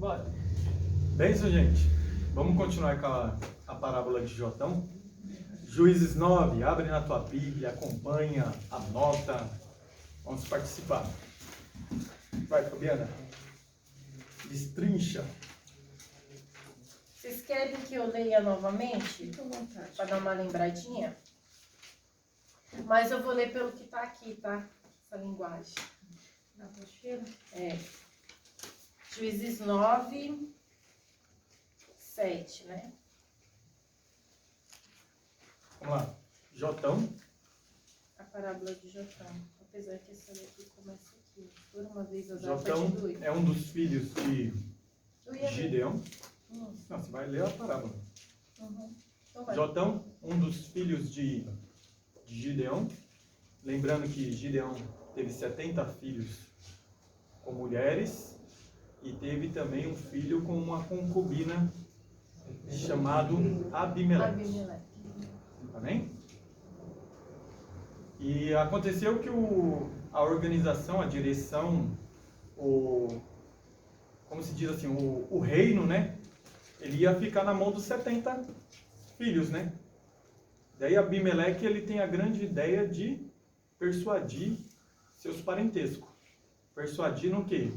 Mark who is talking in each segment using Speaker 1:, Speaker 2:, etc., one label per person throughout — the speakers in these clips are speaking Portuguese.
Speaker 1: Bora. Bem isso, gente. Vamos continuar com a parábola de Jotão. Juízes 9, abre na tua Bíblia, acompanha, anota. Vamos participar. Vai, Fabiana. Destrincha.
Speaker 2: Vocês querem que eu leia novamente? Para dar uma lembradinha? Mas eu vou ler pelo que está aqui, tá? Essa linguagem.
Speaker 3: Na apostila?
Speaker 2: É. Juízes 9, 7, né?
Speaker 1: Vamos lá. Jotão.
Speaker 2: A parábola de Jotão. Apesar que essa daqui começa aqui. Por uma vez eu
Speaker 1: Jotão é um dos filhos de Gideão. Não, você vai ler a parábola.
Speaker 2: Uhum. Então vai.
Speaker 1: Jotão, um dos filhos de Gideão. Lembrando que Gideão teve 70 filhos com mulheres e teve também um filho com uma concubina chamado Abimeleque. Amém? E aconteceu que a organização, a direção, como se diz assim, o reino, né? Ele ia ficar na mão dos 70 filhos, né? Daí Abimeleque, ele tem a grande ideia de persuadir seus parentescos. Persuadir no quê?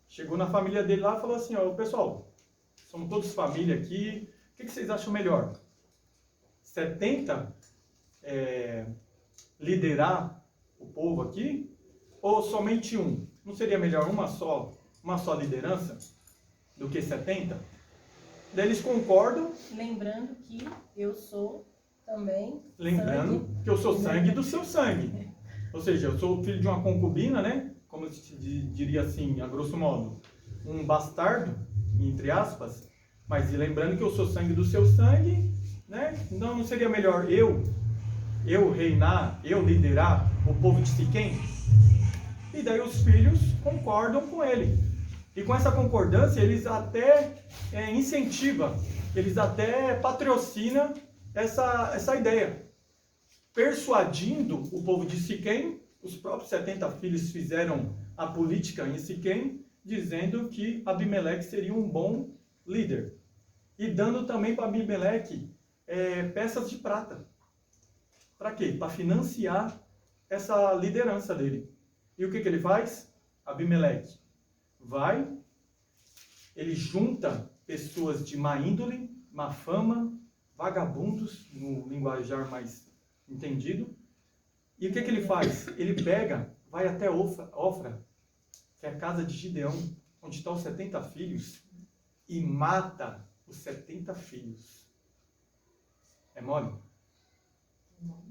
Speaker 1: Chegou na família dele lá e falou assim, ó, pessoal, somos todos família aqui, o que vocês acham melhor? 70 liderar o povo aqui, ou somente um? Não seria melhor uma só liderança do que 70? Daí eles concordam.
Speaker 2: Lembrando que eu sou também
Speaker 1: Lembrando que eu sou sangue do seu sangue. Ou seja, eu sou filho de uma concubina, né? Como se diria assim, a grosso modo, um bastardo, entre aspas. Mas lembrando que eu sou sangue do seu sangue, né? Então não seria melhor eu reinar, eu liderar o povo de Siquém? E daí os filhos concordam com ele. E com essa concordância, eles até incentivam, eles até patrocinam essa ideia. Persuadindo o povo de Siquém, os próprios 70 filhos fizeram a política em Siquém, dizendo que Abimeleque seria um bom líder. E dando também para Abimeleque peças de prata. Para quê? Para financiar essa liderança dele. E o que ele faz? Abimeleque vai, ele junta pessoas de má índole, má fama, vagabundos, no linguajar mais entendido. E o que ele faz? Ele pega, vai até Ofra, que é a casa de Gideão, onde estão os 70 filhos, e mata os 70 filhos. É mole?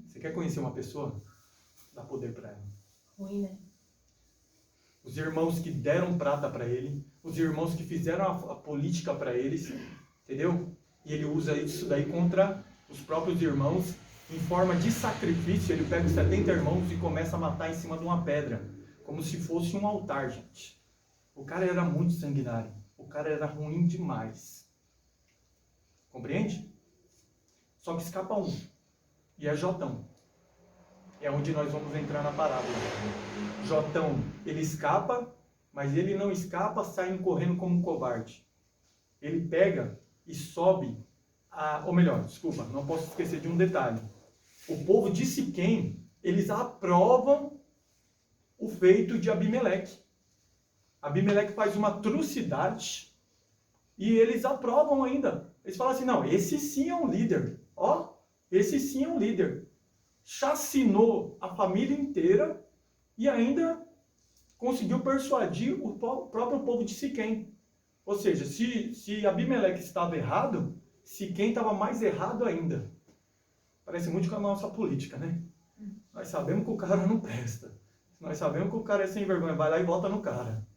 Speaker 1: Você quer conhecer uma pessoa? Dá poder para ela.
Speaker 2: ruim, né?
Speaker 1: Os irmãos que deram prata para ele, os irmãos que fizeram a política para eles, entendeu? E ele usa isso daí contra os próprios irmãos, em forma de sacrifício. Ele pega os 70 irmãos e começa a matar em cima de uma pedra, como se fosse um altar, gente. O cara era muito sanguinário, o cara era ruim demais. Compreende? Só que escapa um, e é Jotão. É onde nós vamos entrar na parábola. Jotão, ele escapa, mas ele não escapa saindo correndo como um covarde. Ele pega e sobe, ou melhor, desculpa, não posso esquecer de um detalhe. O povo de Siquém, eles aprovam o feito de Abimeleque. Abimeleque faz uma atrocidade e eles aprovam ainda. Eles falam assim, não, esse sim é um líder. Ó, esse sim é um líder. Chacinou a família inteira e ainda conseguiu persuadir o próprio povo de Siquém. Ou seja, se Abimeleque estava errado, Siquém estava mais errado ainda. Parece muito com a nossa política, né? Nós sabemos que o cara não presta. Nós sabemos que o cara é sem vergonha. Vai lá e vota no cara.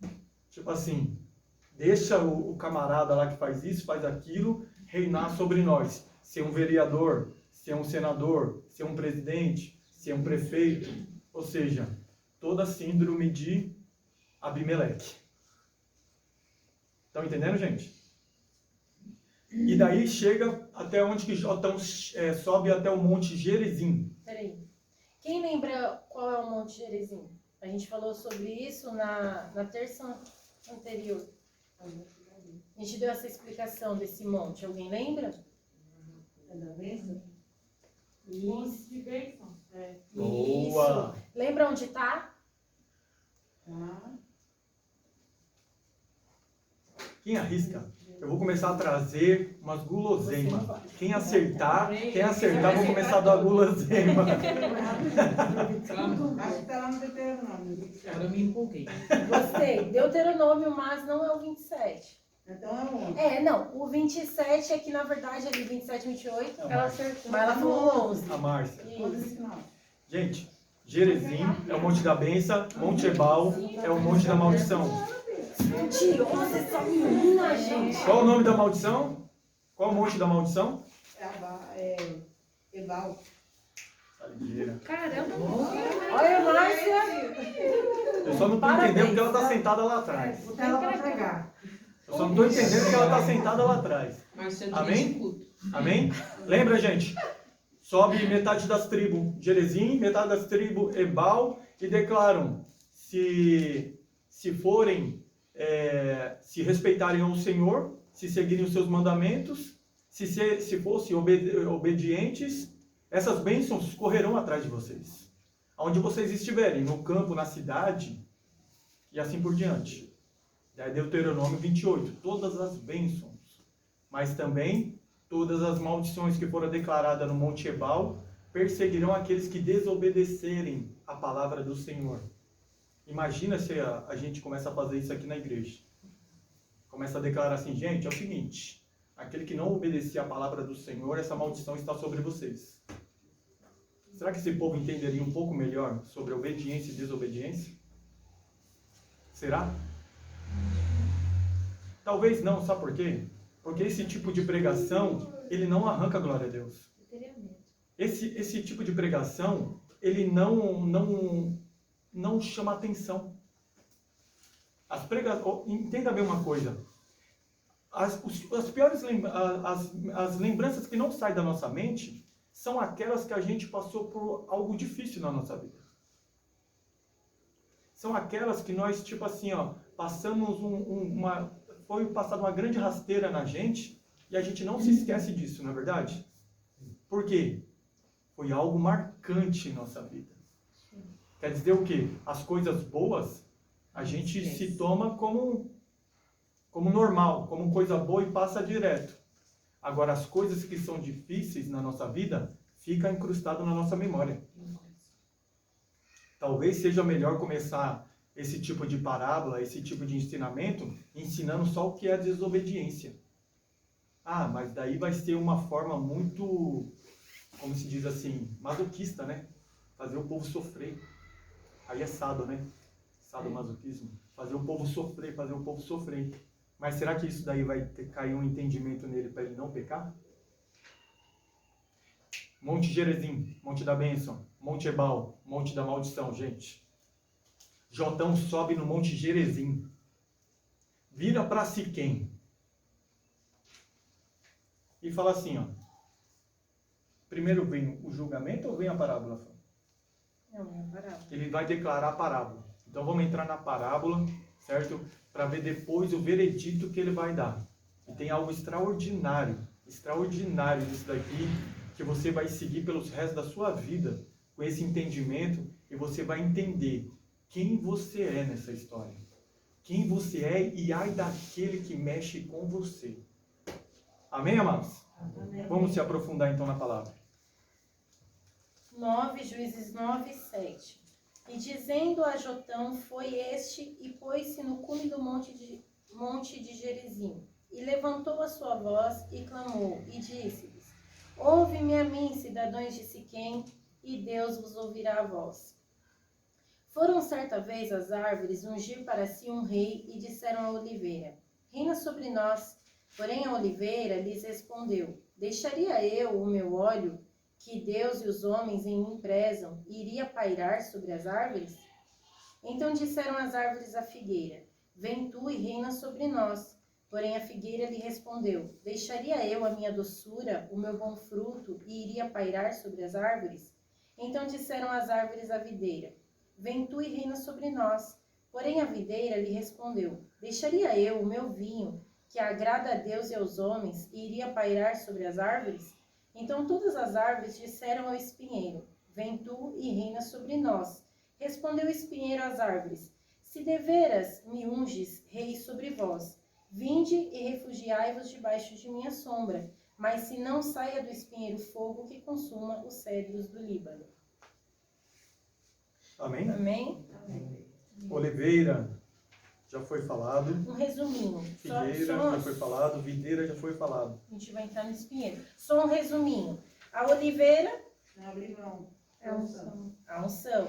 Speaker 1: Tipo assim, deixa o camarada lá que faz isso, faz aquilo, reinar sobre nós. Ser um vereador, ser um senador, ser um presidente, ser um prefeito. Ou seja, toda a síndrome de Abimeleque. Estão entendendo, gente? E daí chega até onde que Jotão sobe até o Monte Gerizim.
Speaker 2: Peraí. Quem lembra qual é o Monte Gerizim? A gente falou sobre isso na terça anterior. A gente deu essa explicação desse monte. Alguém lembra?
Speaker 3: É da bênção?
Speaker 2: Isso.
Speaker 4: De bênção.
Speaker 1: Boa!
Speaker 2: Isso. Lembra onde tá?
Speaker 3: Tá.
Speaker 1: Quem arrisca? Eu vou começar a trazer umas guloseimas. Quem acertar, vou começar a dar guloseima.
Speaker 3: Acho que tá lá no Deuteronômio.
Speaker 4: Agora eu me empolguei.
Speaker 2: Gostei. Deuteronômio, mas não é o 27.
Speaker 3: Então é onde?
Speaker 2: Não. O 27 é que, na verdade, ali 27, 28,
Speaker 1: Ela
Speaker 2: ela acertou. Mas ela falou 11.
Speaker 1: A Márcia.
Speaker 3: Onde
Speaker 2: Isso.
Speaker 3: esse final?
Speaker 1: Gente, Gerezim é o Monte da Benção, Monte Ebal é o Monte da Maldição.
Speaker 2: Mentirosa essa menina, gente.
Speaker 1: Qual o nome da maldição? Qual o Monte da Maldição?
Speaker 3: Ebal.
Speaker 1: Saligeira.
Speaker 4: Caramba,
Speaker 2: Olha, Márcia.
Speaker 1: Eu só não estou
Speaker 2: Parabéns.
Speaker 1: entendendo porque ela está sentada lá atrás.
Speaker 3: Bota ela pra pregar.
Speaker 1: Eu só não estou entendendo porque ela está sentada lá atrás.
Speaker 4: Marcelo
Speaker 1: Amém?
Speaker 4: dirige culto.
Speaker 1: Amém? Lembra, gente? Sobe metade das tribos Gerezim, metade das tribos Ebal e declaram: se forem, se respeitarem ao Senhor, se seguirem os seus mandamentos, se fossem obedientes, essas bênçãos correrão atrás de vocês. Onde vocês estiverem, no campo, na cidade e assim por diante. Daí Deuteronômio 28, todas as bênçãos, mas também todas as maldições que foram declaradas no Monte Ebal perseguirão aqueles que desobedecerem a palavra do Senhor. Imagina se a gente começa a fazer isso aqui na igreja. Começa a declarar assim, gente, é o seguinte, aquele que não obedecer a palavra do Senhor, essa maldição está sobre vocês. Será que esse povo entenderia um pouco melhor sobre obediência e desobediência? Será? Talvez não, sabe por quê? Porque esse tipo de pregação, ele não arranca a glória a Deus. Esse tipo de pregação, ele não chama atenção. Entenda bem uma coisa. As piores as lembranças que não saem da nossa mente são aquelas que a gente passou por algo difícil na nossa vida. São aquelas que nós, tipo assim, passamos foi passada uma grande rasteira na gente e a gente não se esquece disso, não é verdade? Por quê? Foi algo marcante em nossa vida. Quer dizer o quê? As coisas boas, a gente se toma como normal, como coisa boa e passa direto. Agora, as coisas que são difíceis na nossa vida, ficam incrustadas na nossa memória. Talvez seja melhor começar esse tipo de parábola, esse tipo de ensinamento, ensinando só o que é desobediência. Mas daí vai ser uma forma muito, como se diz assim, masoquista, né? Fazer o povo sofrer. Aí é sado, né? Sadomasoquismo. Fazer o povo sofrer. Mas será que isso daí vai cair um entendimento nele para ele não pecar? Monte Gerezim, Monte da Bênção, Monte Ebal, Monte da Maldição, gente. Jotão sobe no Monte Gerezim. Vira para Siquém. E fala assim, primeiro vem o julgamento ou vem a parábola?
Speaker 2: Não, é a parábola.
Speaker 1: Ele vai declarar a parábola. Então vamos entrar na parábola, certo? Para ver depois o veredito que ele vai dar. E tem algo extraordinário nisso daqui, que você vai seguir pelos restos da sua vida, com esse entendimento, e você vai entender quem você é nessa história. Quem você é e ai daquele que mexe com você. Amém, amados?
Speaker 3: Amém.
Speaker 1: Vamos se aprofundar então na palavra.
Speaker 2: 9, Juízes 9, 7. E dizendo a Jotão, foi este e pôs-se no cume do monte de Gerizim. E levantou a sua voz e clamou, e disse-lhes: Ouve-me a mim, cidadãos de Siquém, e Deus vos ouvirá a voz. Foram certa vez as árvores ungir para si um rei, e disseram à oliveira: Reina sobre nós. Porém a oliveira lhes respondeu: Deixaria eu o meu óleo, que Deus e os homens em mim prezam, e iria pairar sobre as árvores? Então disseram as árvores à figueira: Vem tu e reina sobre nós. Porém a figueira lhe respondeu: Deixaria eu a minha doçura, o meu bom fruto, e iria pairar sobre as árvores? Então disseram as árvores à videira: Vem tu e reina sobre nós. Porém a videira lhe respondeu: Deixaria eu o meu vinho, que agrada a Deus e aos homens e iria pairar sobre as árvores? Então todas as árvores disseram ao espinheiro: Vem tu e reina sobre nós. Respondeu o espinheiro às árvores: Se deveras me unges rei sobre vós, vinde e refugiai-vos debaixo de minha sombra. Mas se não saia do espinheiro fogo que consuma os cedros do Líbano.
Speaker 1: Amém?
Speaker 2: Amém?
Speaker 1: Oliveira, já foi falado.
Speaker 2: Um resuminho.
Speaker 1: Figueira, já foi falado. Videira, já foi falado.
Speaker 2: A gente vai entrar no espinheiro. Só um resuminho. A oliveira
Speaker 3: Não abrir mão.
Speaker 2: é a unção.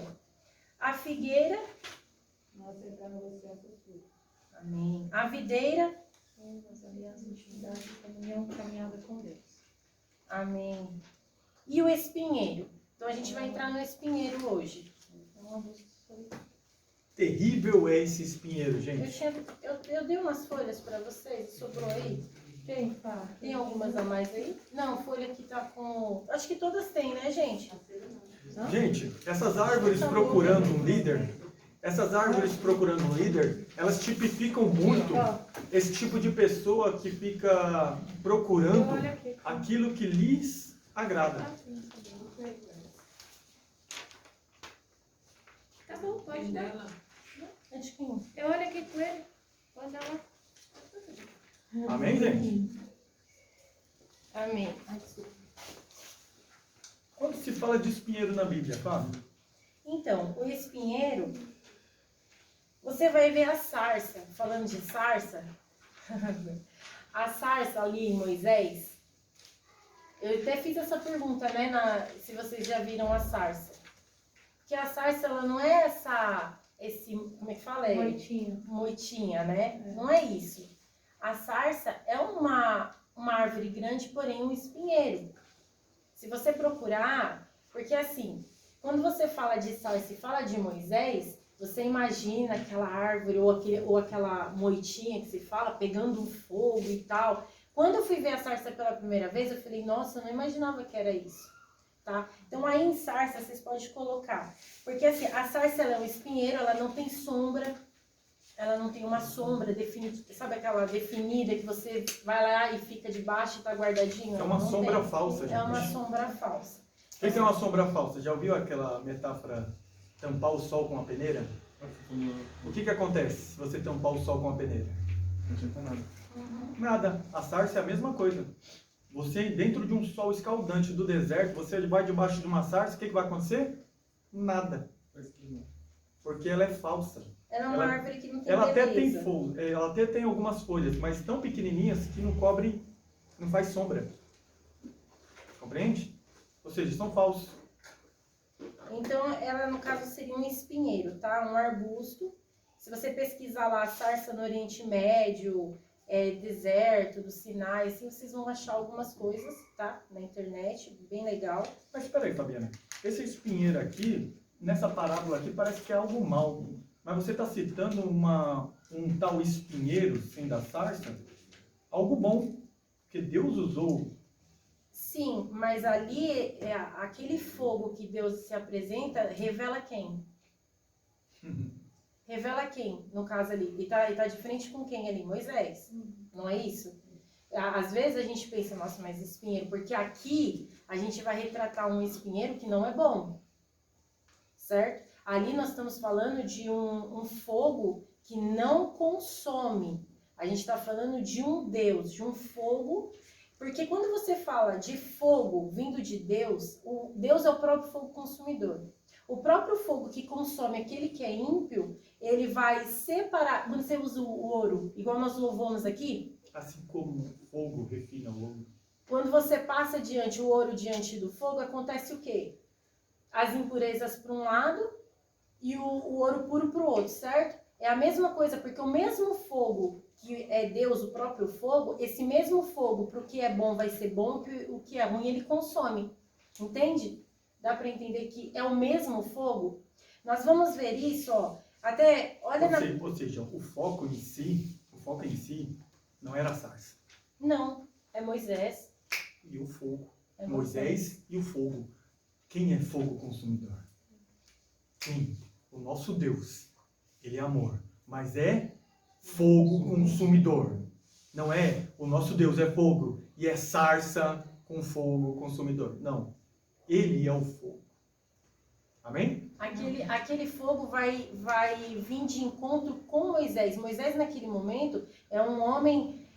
Speaker 2: A figueira,
Speaker 3: Não aceitar negociar futuro.
Speaker 2: amém. A videira,
Speaker 4: As alianças, intimidade, comunhão, caminhada com Deus.
Speaker 2: amém. E o espinheiro. Então a gente vai entrar no espinheiro hoje.
Speaker 4: É uma busca solitária.
Speaker 1: Terrível é esse espinheiro, gente.
Speaker 2: Eu dei umas folhas para vocês, sobrou aí?
Speaker 4: Tem, pá.
Speaker 2: Tem algumas a mais aí? Não, folha que tá com... Acho que todas têm, né, gente?
Speaker 1: Gente, essas árvores procurando um líder, elas tipificam muito esse tipo de pessoa que fica procurando
Speaker 4: Olha aqui.
Speaker 1: aquilo que lhes agrada.
Speaker 4: Tá bom, pode dar.
Speaker 2: Acho que...
Speaker 4: Eu olho aqui com ele. Pode dar lá.
Speaker 1: Amém, gente?
Speaker 2: Amém. Ai, desculpa.
Speaker 1: Quando se fala de espinheiro na Bíblia, Fábio?
Speaker 2: Então, o espinheiro, você vai ver a sarça. Falando de sarça, a sarça ali em Moisés, eu até fiz essa pergunta, né, se vocês já viram a sarça. Porque a sarça, ela não é como é que fala?
Speaker 4: Moitinho.
Speaker 2: Moitinha, né? Não é isso. A sarça é uma árvore grande, porém um espinheiro. Se você procurar, porque assim, quando você fala de sarça e fala de Moisés, você imagina aquela árvore ou aquela moitinha que se fala, pegando um fogo e tal. Quando eu fui ver a sarça pela primeira vez, eu falei, nossa, eu não imaginava que era isso. Tá? Então aí em sarça vocês podem colocar. Porque assim, a sarça ela é um espinheiro, ela não tem sombra, ela não tem uma sombra definida, sabe aquela definida que você vai lá e fica debaixo e tá guardadinho?
Speaker 1: É uma
Speaker 2: Não
Speaker 1: sombra
Speaker 2: tem.
Speaker 1: falsa, gente.
Speaker 2: É uma sombra falsa.
Speaker 1: O que é uma sombra falsa? Já ouviu aquela metáfora tampar o sol com a peneira? O que acontece se você tampar o sol com a peneira?
Speaker 5: Não adianta nada.
Speaker 1: Nada. A sarça é a mesma coisa. Você, dentro de um sol escaldante do deserto, você vai debaixo de uma sarça, o que vai acontecer? Nada. Porque ela é falsa.
Speaker 2: Ela é uma árvore que não tem
Speaker 1: Ela até
Speaker 2: beleza.
Speaker 1: tem folha, ela até tem algumas folhas, mas tão pequenininhas que não cobre, não faz sombra. Compreende? Ou seja, são falsos.
Speaker 2: Então, ela no caso seria um espinheiro, tá? Um arbusto. Se você pesquisar lá sarça no Oriente Médio, deserto, do Sinai, assim, vocês vão achar algumas coisas, tá? Na internet, bem legal.
Speaker 1: Mas espera aí, Fabiana. Esse espinheiro aqui, nessa parábola aqui, parece que é algo mal. Mas você está citando um tal espinheiro, sem da sarça, algo bom. Que Deus usou.
Speaker 2: Sim, mas ali, aquele fogo que Deus se apresenta, revela quem? Revela quem, no caso ali? E tá de frente com quem ali? Moisés. Não é isso? Às vezes a gente pensa, nossa, mas espinheiro, porque aqui a gente vai retratar um espinheiro que não é bom. Certo? Ali nós estamos falando de um fogo que não consome. A gente está falando de um Deus, de um fogo. Porque quando você fala de fogo vindo de Deus, Deus é o próprio fogo consumidor. O próprio fogo que consome aquele que é ímpio, ele vai separar. Quando você usa o ouro, igual nós louvamos aqui.
Speaker 1: Assim como o fogo refina o ouro.
Speaker 2: Quando você passa o ouro diante do fogo, acontece o quê? As impurezas para um lado e o ouro puro para o outro, certo? É a mesma coisa, porque o mesmo fogo que é Deus, o próprio fogo, esse mesmo fogo para o que é bom vai ser bom, o que é ruim ele consome. Entende? Dá para entender que é o mesmo fogo? Nós vamos ver isso, ó. Até, olha
Speaker 1: Ou seja, o foco em si não era a sarça.
Speaker 2: Não, é Moisés.
Speaker 1: E o fogo.
Speaker 2: É
Speaker 1: Moisés e o fogo. Quem é fogo consumidor? Sim, o nosso Deus. Ele é amor, mas é fogo consumidor. Não é o nosso Deus é fogo e é sarça com fogo consumidor. Não. Ele é o fogo. Amém?
Speaker 2: Aquele fogo vai vir de encontro com Moisés. Moisés, naquele momento, é um homem...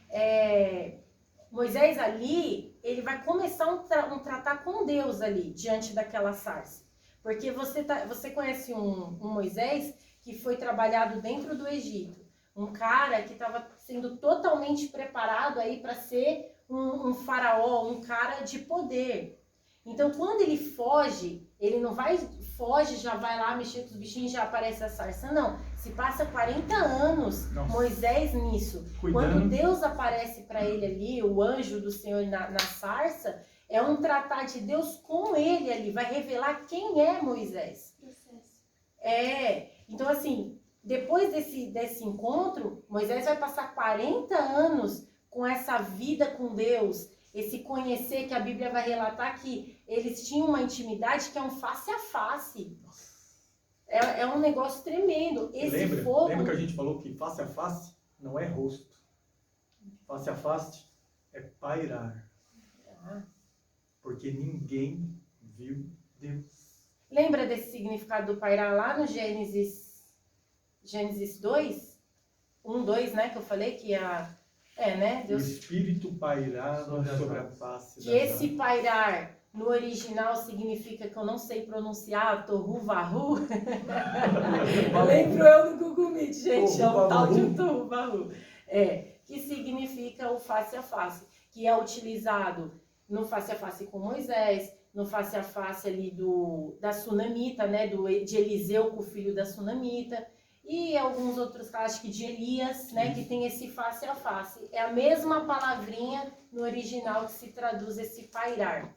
Speaker 2: Moisés ali, ele vai começar um tratar com Deus ali, diante daquela sarça. Porque você conhece um Moisés que foi trabalhado dentro do Egito. Um cara que estava sendo totalmente preparado aí para ser um faraó, um cara de poder. Então, quando ele foge, ele não foge, já vai lá mexer com os bichinhos e já aparece a sarça. Não, se passa 40 anos,
Speaker 1: Nossa.
Speaker 2: Moisés nisso.
Speaker 1: Cuidando.
Speaker 2: Quando Deus aparece para ele ali, o anjo do Senhor na sarça, é um tratar de Deus com ele ali, vai revelar quem é Moisés. Então assim, depois desse encontro, Moisés vai passar 40 anos com essa vida com Deus, esse conhecer que a Bíblia vai relatar que eles tinham uma intimidade que é um face a face. É um negócio tremendo.
Speaker 1: Lembra que a gente falou que face a face não é rosto. Face a face é pairar. Porque ninguém viu Deus.
Speaker 2: Lembra desse significado do pairar lá no Gênesis 2? 2, né? Que eu falei que né? Deus...
Speaker 1: O Espírito pairava sobre a face
Speaker 2: Que
Speaker 1: da
Speaker 2: esse pairar no original significa que eu não sei pronunciar, tohu vahu. Lembro eu no Google Meet, gente, é um tal de um tohu vahu. Que significa o face a face, que é utilizado no face a face com Moisés, no face a face ali da Sunamita, né, de Eliseu com o filho da Sunamita, e alguns outros casos, acho que de Elias, né, que tem esse face a face. É a mesma palavrinha no original que se traduz esse pairar.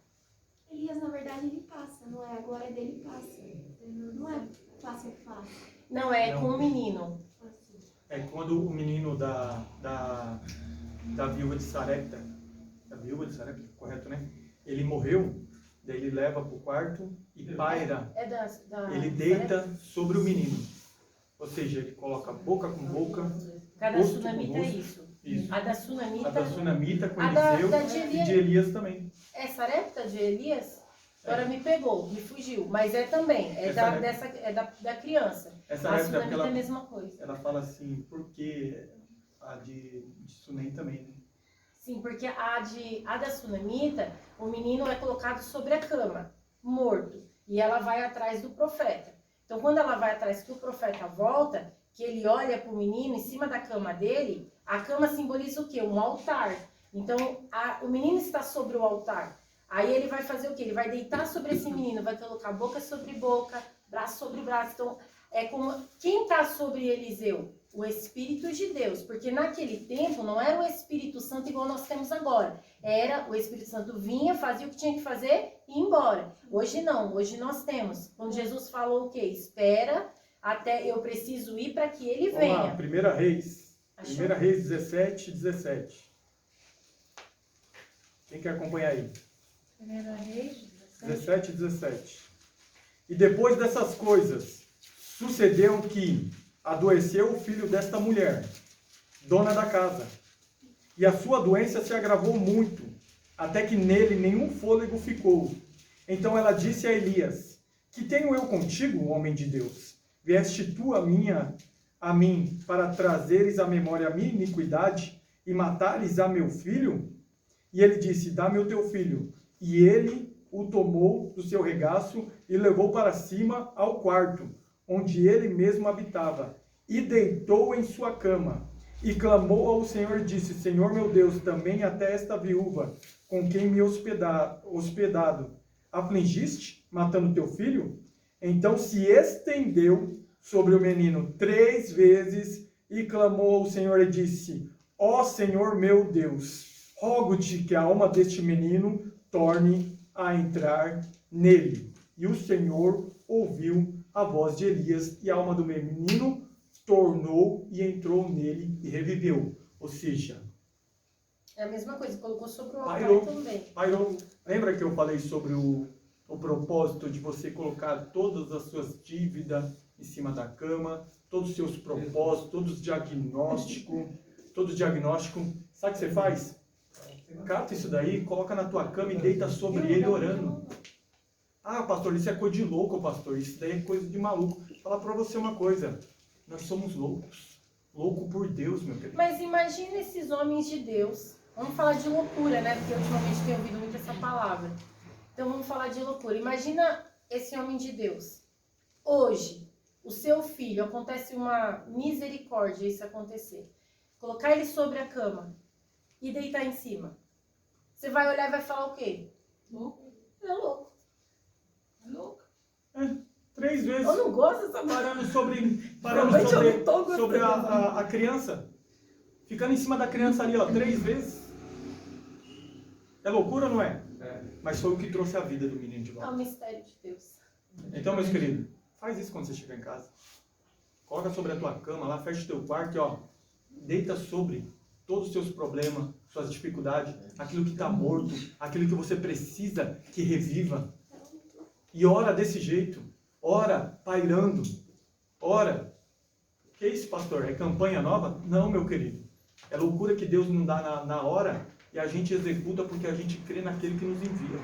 Speaker 5: Elias, na verdade, ele passa, não é? A glória dele passa. Não é face a face.
Speaker 2: Não, com o menino.
Speaker 1: É quando o menino da viúva de Sarepta, correto, né? Ele morreu, daí ele leva pro quarto e paira. Ele deita sobre o menino. Ou seja, ele coloca boca com boca.
Speaker 2: Cada
Speaker 1: rosto
Speaker 2: Sunamita
Speaker 1: com
Speaker 2: é
Speaker 1: rosto.
Speaker 2: isso.
Speaker 1: Isso.
Speaker 2: A da Sunamita.
Speaker 1: A da Sunamita com
Speaker 2: A da
Speaker 1: Eliseu e de Elias também.
Speaker 2: É Sarepta de Elias? Agora me pegou, me fugiu. Mas também. Da criança.
Speaker 1: Essa
Speaker 2: A
Speaker 1: época
Speaker 2: Sunamita é a mesma coisa.
Speaker 1: ela fala assim, porque a de Sunem também, né?
Speaker 2: Sim, porque a da Sunamita, o menino é colocado sobre a cama, morto. E ela vai atrás do profeta. Então, quando ela vai atrás que o profeta volta, que ele olha para o menino em cima da cama dele, a cama simboliza o quê? Um altar. Então, o menino está sobre o altar. Aí ele vai fazer o quê? Ele vai deitar sobre esse menino, vai colocar boca sobre boca, braço sobre braço. Então, é como quem está sobre Eliseu? O Espírito de Deus. Porque naquele tempo não era o Espírito Santo igual nós temos agora. Era o Espírito Santo vinha, fazia o que tinha que fazer e ia embora. Hoje não. Hoje nós temos. Quando Jesus falou o quê? Espera até eu preciso ir para que ele venha.
Speaker 1: Vamos lá, 1 Reis.
Speaker 2: Achou?
Speaker 1: 1 Reis 17. Quem quer acompanhar aí?
Speaker 4: 1 Reis
Speaker 1: 17. E depois dessas coisas, sucedeu que adoeceu o filho desta mulher, dona da casa, e a sua doença se agravou muito, até que nele nenhum fôlego ficou. Então ela disse a Elias: que tenho eu contigo, homem de Deus? Vieste tu a mim para trazeres à memória a minha iniquidade e matares a meu filho? E ele disse: dá-me o teu filho. E ele o tomou do seu regaço e levou para cima ao quarto, onde ele mesmo habitava, e deitou em sua cama, e clamou ao Senhor e disse: Senhor meu Deus, também até esta viúva, com quem me hospedado, afligiste, matando teu filho? Então se estendeu sobre o menino 3 vezes, e clamou ao Senhor e disse: ó Senhor meu Deus, rogo-te que a alma deste menino torne a entrar nele. E o Senhor ouviu a voz de Elias, e a alma do menino tornou e entrou nele e reviveu. Ou seja,
Speaker 2: É a mesma coisa, colocou sobre o altar
Speaker 1: pairou.
Speaker 2: também.
Speaker 1: Pairou. Lembra que eu falei sobre o propósito de você colocar todas as suas dívidas em cima da cama, todos os seus propósitos, todos os diagnósticos, Sabe o que você faz? Cata isso daí, coloca na tua cama e deita sobre ele orando. Ah, pastor, isso é coisa de louco, pastor. Isso daí é coisa de maluco. Vou falar pra você uma coisa. Nós somos loucos. Louco por Deus, meu querido.
Speaker 2: Mas imagina esses homens de Deus. Vamos falar de loucura, né? Porque ultimamente tenho ouvido muito essa palavra. Então vamos falar de loucura. Imagina esse homem de Deus. Hoje, o seu filho, acontece uma misericórdia isso acontecer. Colocar ele sobre a cama e deitar em cima. Você vai olhar e vai falar o quê?
Speaker 3: Louco.
Speaker 2: É louco.
Speaker 3: É louco.
Speaker 1: 3 vezes.
Speaker 2: Eu não gosto dessa palavra.
Speaker 1: Parando
Speaker 2: Realmente eu não tô gostando.
Speaker 1: sobre a criança. Ficando em cima da criança ali, ó, 3 vezes. É loucura ou não é? Mas foi o que trouxe a vida do menino de
Speaker 2: É
Speaker 1: volta.
Speaker 2: um mistério de Deus.
Speaker 1: Então, meus queridos, faz isso quando você chegar em casa. Coloca sobre a tua cama lá, fecha o teu quarto e ó, deita sobre todos os seus problemas, suas dificuldades, aquilo que está morto, aquilo que você precisa que reviva. E ora desse jeito. Ora pairando. Ora. Que isso, pastor? É campanha nova? Não, meu querido. É loucura que Deus não dá na hora e a gente executa porque a gente crê naquele que nos envia.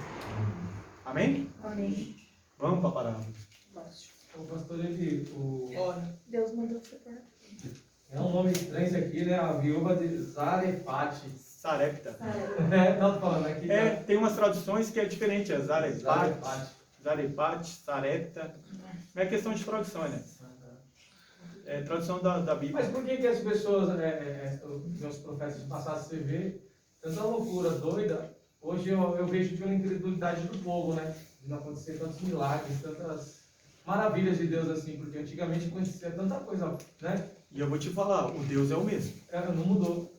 Speaker 1: Amém?
Speaker 4: Amém.
Speaker 1: Vamos para a parábola.
Speaker 6: O pastor, ele,
Speaker 4: Deus mandou você pôr.
Speaker 6: é um nome estranho esse aqui, né? A viúva de Zarefate.
Speaker 1: Sarepta.
Speaker 6: Não, tô falando aqui.
Speaker 1: Tem umas traduções que é diferente. É Zarepate,
Speaker 6: Zarefate.
Speaker 1: Zarepate, Sarepta. Não é questão de tradução, né? É tradução da Bíblia.
Speaker 6: Mas por que as pessoas, meus profetas passados, você vê tanta loucura doida? Hoje eu vejo que a incredulidade do povo, né? De não acontecer tantos milagres, tantas maravilhas de Deus assim, porque antigamente acontecia tanta coisa, né?
Speaker 1: E eu vou te falar, o Deus é o mesmo.
Speaker 6: Não mudou.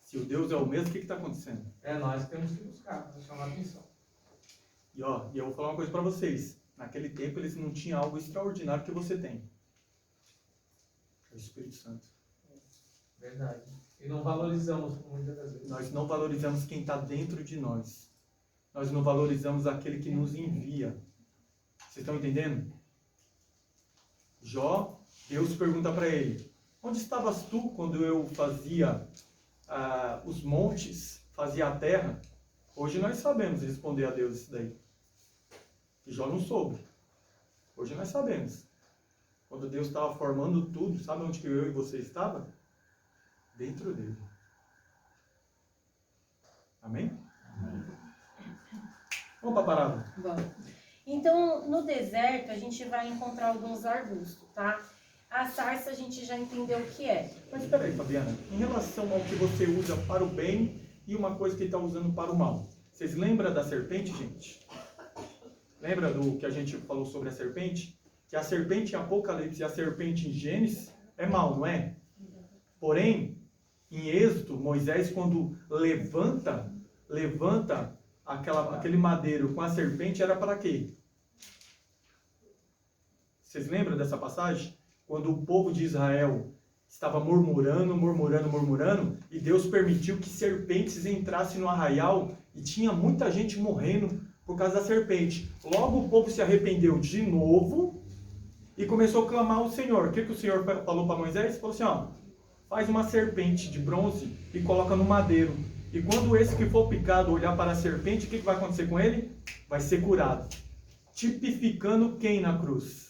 Speaker 1: Se o Deus é o mesmo, o que está acontecendo?
Speaker 6: Nós temos que buscar, chamar a atenção.
Speaker 1: E eu vou falar uma coisa para vocês. Naquele tempo eles não tinham algo extraordinário que você tem. É o Espírito Santo.
Speaker 6: Verdade. E não valorizamos muitas das vezes.
Speaker 1: Nós não valorizamos quem está dentro de nós. Nós não valorizamos aquele que nos envia. Vocês estão entendendo? Jó, Deus pergunta para ele: onde estavas tu quando eu fazia os montes, fazia a terra? Hoje nós sabemos responder a Deus isso daí. E Jó não soube. Hoje nós sabemos. Quando Deus estava formando tudo, sabe onde que eu e você estava? Dentro dele. Amém? Vamos para a parábola.
Speaker 2: Vamos. Então, no deserto, a gente vai encontrar alguns arbustos, tá? A sarça a gente já entendeu o que é.
Speaker 1: Mas espera aí, Fabiana. Em relação ao que você usa para o bem e uma coisa que ele está usando para o mal. Vocês lembram da serpente, gente? Lembra do que a gente falou sobre a serpente? Que a serpente em Apocalipse e a serpente em Gênesis é mal, não é? Porém, em Êxodo, Moisés, quando levanta aquele madeiro com a serpente, era para quê? Vocês lembram dessa passagem? Quando o povo de Israel estava murmurando, e Deus permitiu que serpentes entrassem no arraial e tinha muita gente morrendo por causa da serpente. Logo o povo se arrependeu de novo e começou a clamar ao Senhor. O que o Senhor falou para Moisés? Falou assim, ó, faz uma serpente de bronze e coloca no madeiro. E quando esse que for picado olhar para a serpente, o que vai acontecer com ele? Vai ser curado. Tipificando quem na cruz?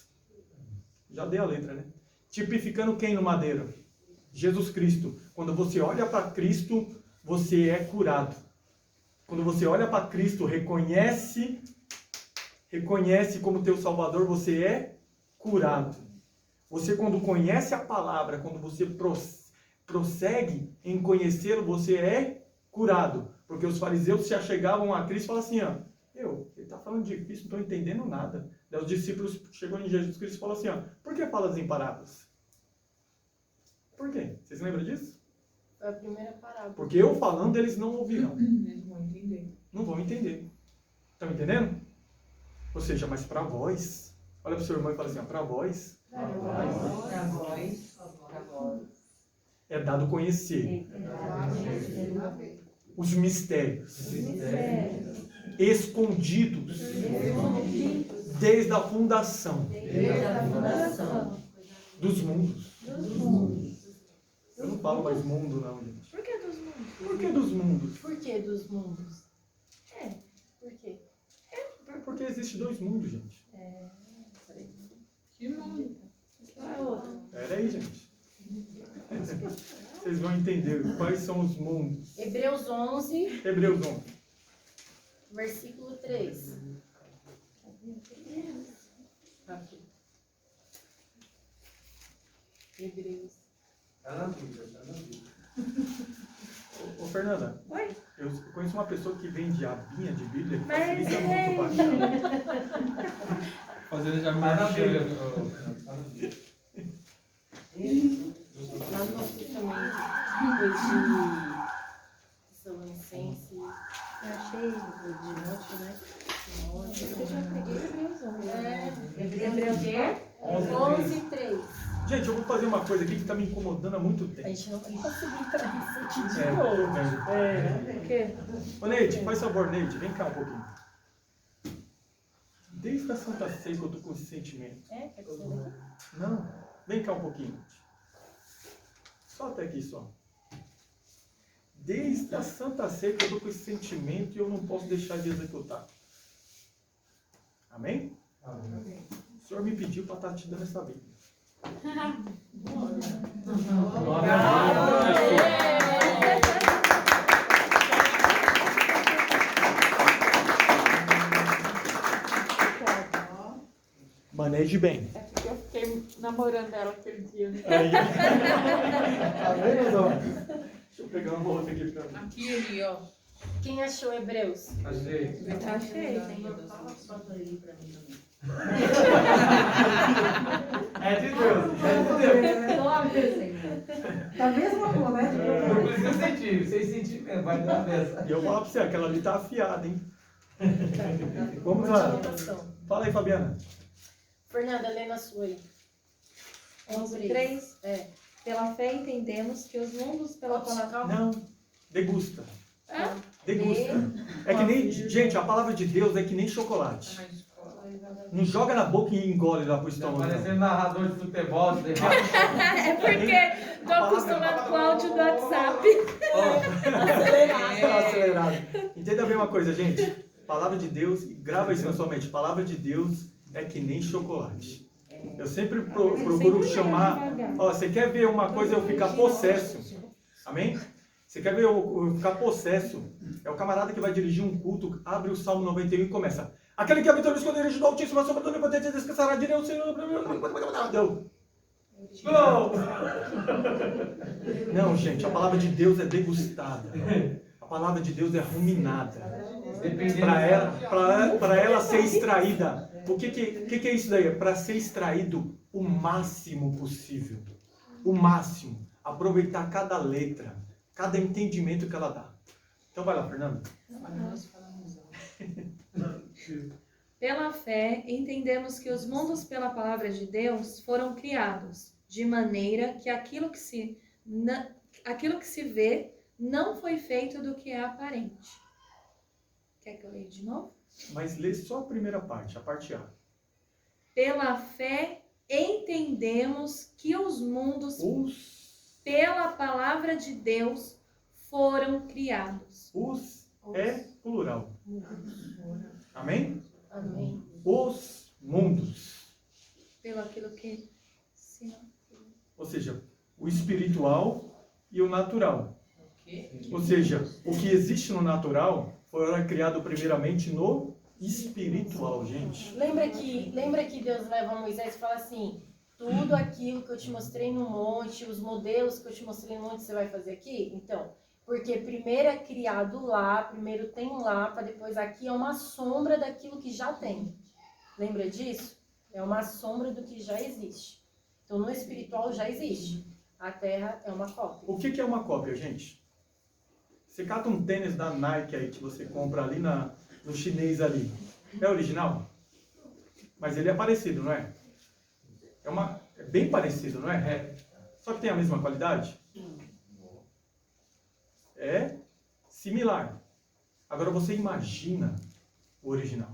Speaker 1: Já dei a letra, né? Tipificando quem no madeiro? Jesus Cristo. Quando você olha para Cristo, você é curado. Quando você olha para Cristo, reconhece como teu Salvador, você é curado. Você, quando conhece a palavra, quando você prossegue em conhecê-lo, você é curado. Porque os fariseus se achegavam a Cristo e falavam assim, ó, ele está falando difícil, não estou entendendo nada. Daí os discípulos chegam em Jesus Cristo e falam assim, ó, por que falas em parábolas? Por quê? Vocês lembram disso?
Speaker 2: Foi a primeira parábola.
Speaker 1: Porque eu falando, eles não ouvirão.
Speaker 3: Eles vão entender.
Speaker 1: Não vão entender. Estão entendendo? Ou seja, mas para vós, olha para o seu irmão e fala assim, ó, para vós
Speaker 3: Para vós.
Speaker 1: é dado conhecer os mistérios escondidos desde a fundação dos mundos. Eu não falo mais mundo, não, gente.
Speaker 4: Por que dos mundos?
Speaker 1: Por que dos mundos?
Speaker 2: Por que dos mundos? Por quê?
Speaker 1: Porque existe dois mundos, gente.
Speaker 2: Peraí.
Speaker 3: Que mundo.
Speaker 2: Qual é outro?
Speaker 1: Pera aí, gente. Vocês vão entender quais são os mundos.
Speaker 2: Hebreus 11,
Speaker 1: Hebreus 11.
Speaker 2: versículo 3. Aqui. Hebreus.
Speaker 6: Tá na Bíblia, tá na Bíblia.
Speaker 1: Ô, Fernanda.
Speaker 4: Oi?
Speaker 1: Eu conheço uma pessoa que vende abinha de Bíblia que
Speaker 4: Mas
Speaker 1: facilita
Speaker 4: é
Speaker 1: muito baixar.
Speaker 7: Fazendo já
Speaker 6: Tá na Bíblia.
Speaker 7: merchan.
Speaker 6: Tá na Bíblia.
Speaker 2: Lá no nosso também foi de Tessalonicense,
Speaker 4: Eu achei.
Speaker 2: de Timóteo, né?
Speaker 4: Eu já peguei Hebreus 11.
Speaker 2: Hebreus quê? 11, 3.
Speaker 1: Gente, eu vou fazer uma coisa aqui que está me incomodando há muito
Speaker 2: A
Speaker 1: tempo.
Speaker 2: gente não vai conseguir entrar nisso aqui de
Speaker 1: É,
Speaker 2: novo.
Speaker 1: tô vendo.
Speaker 4: O quê?
Speaker 1: Ô, Neide, faz favor, Neide, vem cá um pouquinho. Desde a Santa Ceia que eu tô com esse sentimento.
Speaker 2: É, quer que você leia?
Speaker 1: Não, vem cá um pouquinho. Só até aqui, só. Desde a Santa Ceia que eu tô com esse sentimento e eu não posso deixar de executar. Amém? O Senhor me pediu para estar te dando essa Bíblia.
Speaker 6: Glória a Deus.
Speaker 1: Maneje bem.
Speaker 4: É porque eu fiquei namorando ela aquele dia. Né?
Speaker 1: Aí. Tá vendo, Dó? Deixa eu pegar uma outra aqui pra mim.
Speaker 3: Aqui ali, ó.
Speaker 2: Quem achou Hebreus?
Speaker 6: Achei.
Speaker 4: Achei.
Speaker 3: Fala as fotos aí pra mim também.
Speaker 6: É de Deus. É de Deus.
Speaker 8: Da mesma cor, né?
Speaker 6: Não precisa sentir. Sem sentir mesmo. Vai dar dessa.
Speaker 1: E eu vou falar pra você, aquela ali tá afiada, hein? Vamos
Speaker 2: Última
Speaker 1: lá.
Speaker 2: anotação.
Speaker 1: Fala aí, Fabiana.
Speaker 2: Fernanda, lê na sua aí.
Speaker 4: 11:3.
Speaker 2: É.
Speaker 4: Pela fé entendemos que os mundos pela palavra.
Speaker 2: Calma.
Speaker 1: Não, degusta.
Speaker 2: Hã?
Speaker 1: Degusta. É que nem, gente, a palavra de Deus é que nem chocolate.
Speaker 3: Tá na escola.
Speaker 1: Não joga na boca e engole lá pro
Speaker 6: Tá
Speaker 1: estômago. não.
Speaker 6: parecendo narrador de futebol. De debate.
Speaker 4: É porque tô acostumado com o áudio do WhatsApp.
Speaker 1: Acelerado. Entenda bem uma coisa, gente. Palavra de Deus, grava isso na sua mente. Palavra de Deus é que nem chocolate. Eu sempre procuro chamar. Ó, você quer ver uma coisa eu ficar possesso? Amém? Você quer ver eu ficar possesso? É o camarada que vai dirigir um culto, abre o Salmo 91 e começa. Aquele que habitou no esconderijo do Altíssimo, a sombra do Onipotente descansará de Deus. Deu. Não! Não, gente, a palavra de Deus é degustada. A palavra de Deus é ruminada. Para ela ser extraída. O que é isso daí? É para ser extraído o máximo possível. O máximo. Aproveitar cada letra, cada entendimento que ela dá. Então vai lá, Fernando.
Speaker 4: Pela fé, entendemos que os mundos pela palavra de Deus foram criados, de maneira que aquilo que se vê não foi feito do que é aparente. Quer que eu leia de novo?
Speaker 1: Mas lê só a primeira parte, a parte A.
Speaker 4: Pela fé, entendemos que os mundos pela palavra de Deus foram criados.
Speaker 1: Os é plural. Amém?
Speaker 2: Amém.
Speaker 1: Os mundos.
Speaker 4: Pelo aquilo que se não.
Speaker 1: Ou seja, o espiritual e o natural.
Speaker 3: O quê?
Speaker 1: Ou seja, o que existe no natural foi criado primeiramente no espiritual, gente.
Speaker 2: Lembra que Deus leva Moisés e fala assim: tudo aquilo que eu te mostrei no monte, os modelos que eu te mostrei no monte, você vai fazer aqui? Então, porque primeiro é criado lá, primeiro tem lá, para depois aqui é uma sombra daquilo que já tem. Lembra disso? É uma sombra do que já existe. Então, no espiritual já existe. A terra é uma cópia.
Speaker 1: O que é uma cópia, gente? Você cata um tênis da Nike aí que você compra ali no chinês ali. É original? Mas ele é parecido, não é? É bem parecido, não é? Só que tem a mesma qualidade? É similar. Agora você imagina o original.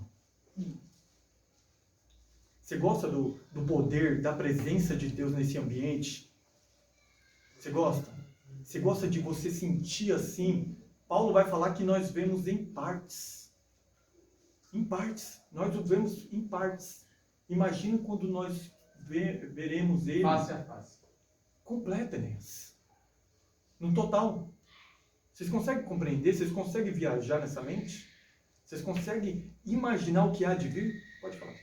Speaker 1: Você gosta do poder, da presença de Deus nesse ambiente? Você gosta? Você gosta de você sentir assim? Paulo vai falar que nós vemos em partes. Em partes. Nós o vemos em partes. Imagina quando nós veremos ele
Speaker 6: Face a face.
Speaker 1: completo, Enéas. No total. Vocês conseguem compreender? Vocês conseguem viajar nessa mente? Vocês conseguem imaginar o que há de vir? Pode falar.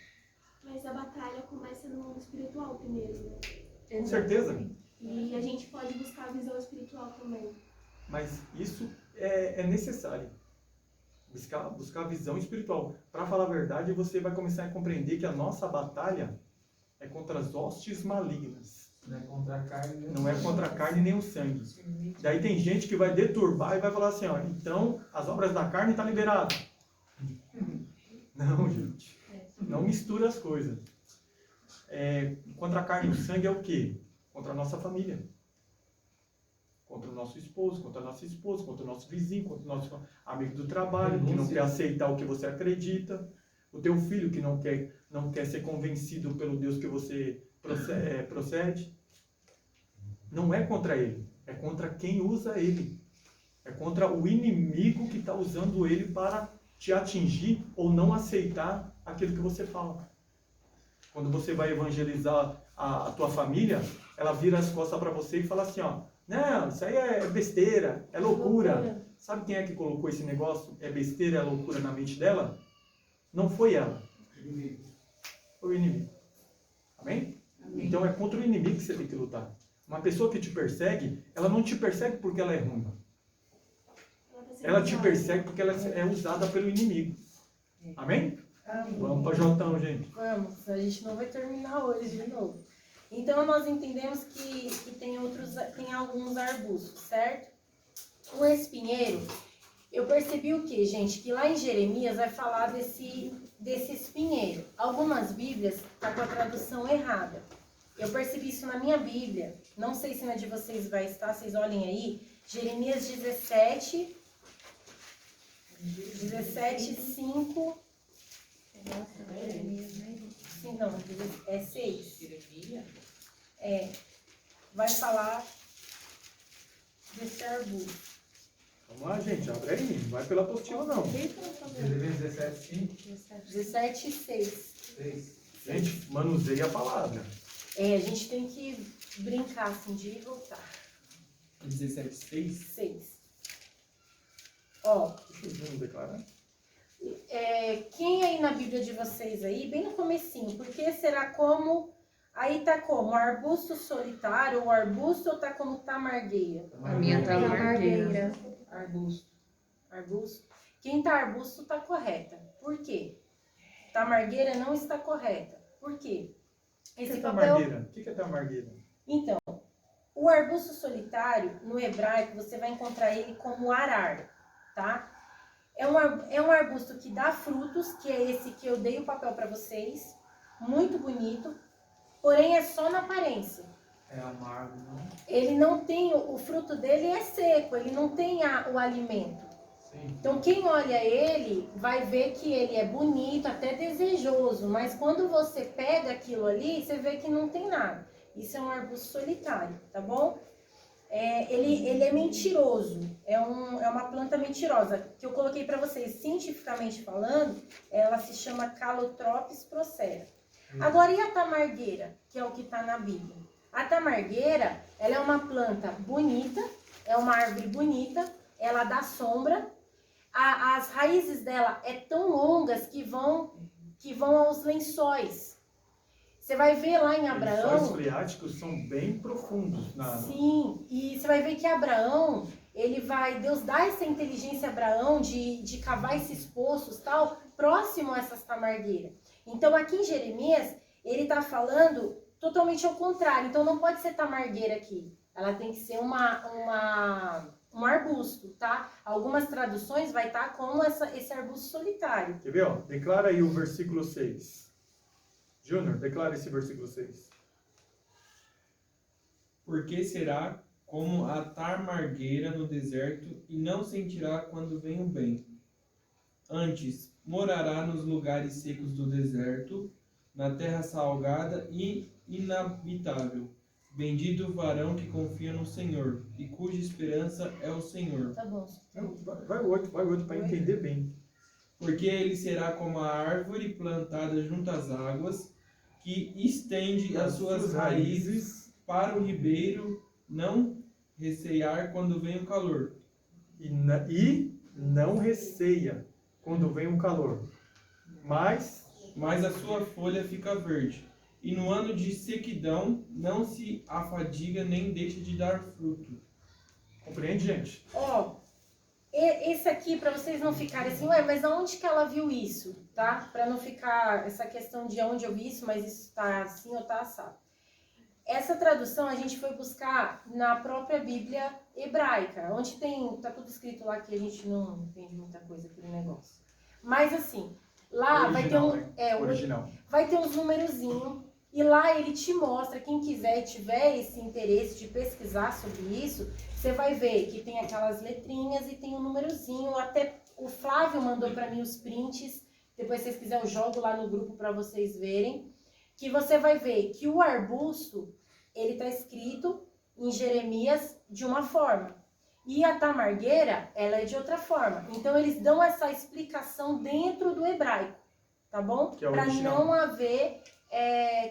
Speaker 5: Mas a batalha começa no mundo espiritual primeiro, né?
Speaker 1: Com certeza.
Speaker 5: E a gente pode buscar a visão espiritual também.
Speaker 1: Mas isso é necessário. Buscar a visão espiritual. Para falar a verdade, você vai começar a compreender que a nossa batalha é contra as hostes malignas.
Speaker 6: Não é contra a carne.
Speaker 1: Não é contra a carne nem o sangue. Daí tem gente que vai deturbar e vai falar assim, ó, então as obras da carne estão liberadas. Não, gente. Não mistura as coisas. Contra a carne e o sangue é o quê? Contra a nossa família. Contra o nosso esposo, contra a nossa esposa, contra o nosso vizinho, contra o nosso amigo do trabalho, que não quer aceitar o que você acredita. O teu filho que não quer ser convencido pelo Deus que você procede. Não é contra ele, é contra quem usa ele. É contra o inimigo que está usando ele para te atingir ou não aceitar aquilo que você fala. Quando você vai evangelizar a tua família, ela vira as costas para você e fala assim, ó, não, isso aí é besteira, é loucura. Sabe quem é que colocou esse negócio? É besteira, é loucura na mente dela? Não foi ela. Foi o inimigo. Amém? Então é contra o inimigo que você tem que lutar. Uma pessoa que te persegue, ela não te persegue porque ela é ruim. Ela te persegue porque ela é usada pelo inimigo. Amém? Vamos para Jotão, gente.
Speaker 2: Vamos, a gente não vai terminar hoje de novo. Então, nós entendemos que tem alguns arbustos, certo? O espinheiro, eu percebi o que, gente? Que lá em Jeremias vai falar desse espinheiro. Algumas bíblias estão com a tradução errada. Eu percebi isso na minha Bíblia. Não sei se na de vocês vai estar, vocês olhem aí. Jeremias 17, 5... Sim, não, é 6. Vai falar desse arbusto.
Speaker 1: Vamos lá, gente, abre aí. Não vai pela apostila, não.
Speaker 6: Jeremias 17, 5,
Speaker 2: 17, 6.
Speaker 6: 6.
Speaker 1: Gente, manuseia a palavra.
Speaker 2: A gente tem que brincar assim, de ir e voltar.
Speaker 7: 17, 6.
Speaker 2: 6. Ó,
Speaker 1: Deixa eu ver, não declarar.
Speaker 2: quem aí na Bíblia de vocês aí, bem no comecinho, porque será como... Aí tá como? Arbusto solitário ou arbusto ou tá como tamargueira?
Speaker 4: A minha tá margueira.
Speaker 2: Arbusto. Quem tá arbusto tá correta. Por quê? Tamargueira não está correta. Por quê?
Speaker 1: O que é tamargueira? O que é tamargueira?
Speaker 2: Então, o arbusto solitário, no hebraico, você vai encontrar ele como arar, tá? É um arbusto que dá frutos, que é esse que eu dei o papel para vocês. Muito bonito. Porém, é só na aparência.
Speaker 6: É amargo, não?
Speaker 2: Ele não tem, o fruto dele é seco, ele não tem o alimento.
Speaker 6: Sim.
Speaker 2: Então, quem olha ele vai ver que ele é bonito, até desejoso, mas quando você pega aquilo ali, você vê que não tem nada. Isso é um arbusto solitário, tá bom? Ele é mentiroso, é uma planta mentirosa, que eu coloquei para vocês, cientificamente falando, ela se chama Calotropis procera. Agora, e a tamargueira, que é o que está na Bíblia? A tamargueira, ela é uma planta bonita, é uma árvore bonita, ela dá sombra, as raízes dela é tão longas que vão aos lençóis. Você vai ver lá em Abraão...
Speaker 1: Os lençóis freáticos são bem profundos.
Speaker 2: Sim, e você vai ver que Abraão, Deus dá essa inteligência a Abraão de cavar esses poços, tal, próximo a essas tamargueiras. Então, aqui em Jeremias, ele está falando totalmente ao contrário. Então, não pode ser tamargueira aqui. Ela tem que ser um arbusto, tá? Algumas traduções vai estar como esse arbusto solitário.
Speaker 1: Quer ver, ó? Declara aí o versículo 6. Júnior, declara esse versículo 6.
Speaker 7: Porque será como a tamargueira no deserto e não sentirá quando vem o bem. Antes, morará nos lugares secos do deserto, na terra salgada e inabitável. Bendito o varão que confia no Senhor e cuja esperança é o Senhor.
Speaker 2: Tá bom.
Speaker 1: Vai o outro para entender bem.
Speaker 7: Porque ele será como a árvore plantada junto às águas, que estende as suas raízes para o ribeiro, não recear quando vem o calor.
Speaker 1: E não receia quando vem o calor. Mas
Speaker 7: A sua folha fica verde. E no ano de sequidão não se afadiga nem deixa de dar fruto.
Speaker 1: compreende, gente?
Speaker 2: Ó, esse aqui, para vocês não ficarem assim, ué, mas aonde que ela viu isso, tá? Para não ficar essa questão de onde eu vi isso, mas isso tá assim ou tá assado. Essa tradução a gente foi buscar na própria Bíblia hebraica, onde tá tudo escrito lá que a gente não entende muita coisa aqui no negócio. Mas assim, lá
Speaker 1: Original,
Speaker 2: vai ter
Speaker 1: Original.
Speaker 2: vai ter uns numerozinhos e lá ele te mostra, quem quiser e tiver esse interesse de pesquisar sobre isso, você vai ver que tem aquelas letrinhas e tem um numerozinho, até o Flávio mandou para mim os prints, depois se vocês quiserem eu jogo lá no grupo para vocês verem, que você vai ver que o arbusto, ele tá escrito em Jeremias de uma forma, e a tamargueira, ela é de outra forma. Então eles dão essa explicação dentro do hebraico, tá bom?
Speaker 1: Que é
Speaker 2: Para
Speaker 1: original.
Speaker 2: não haver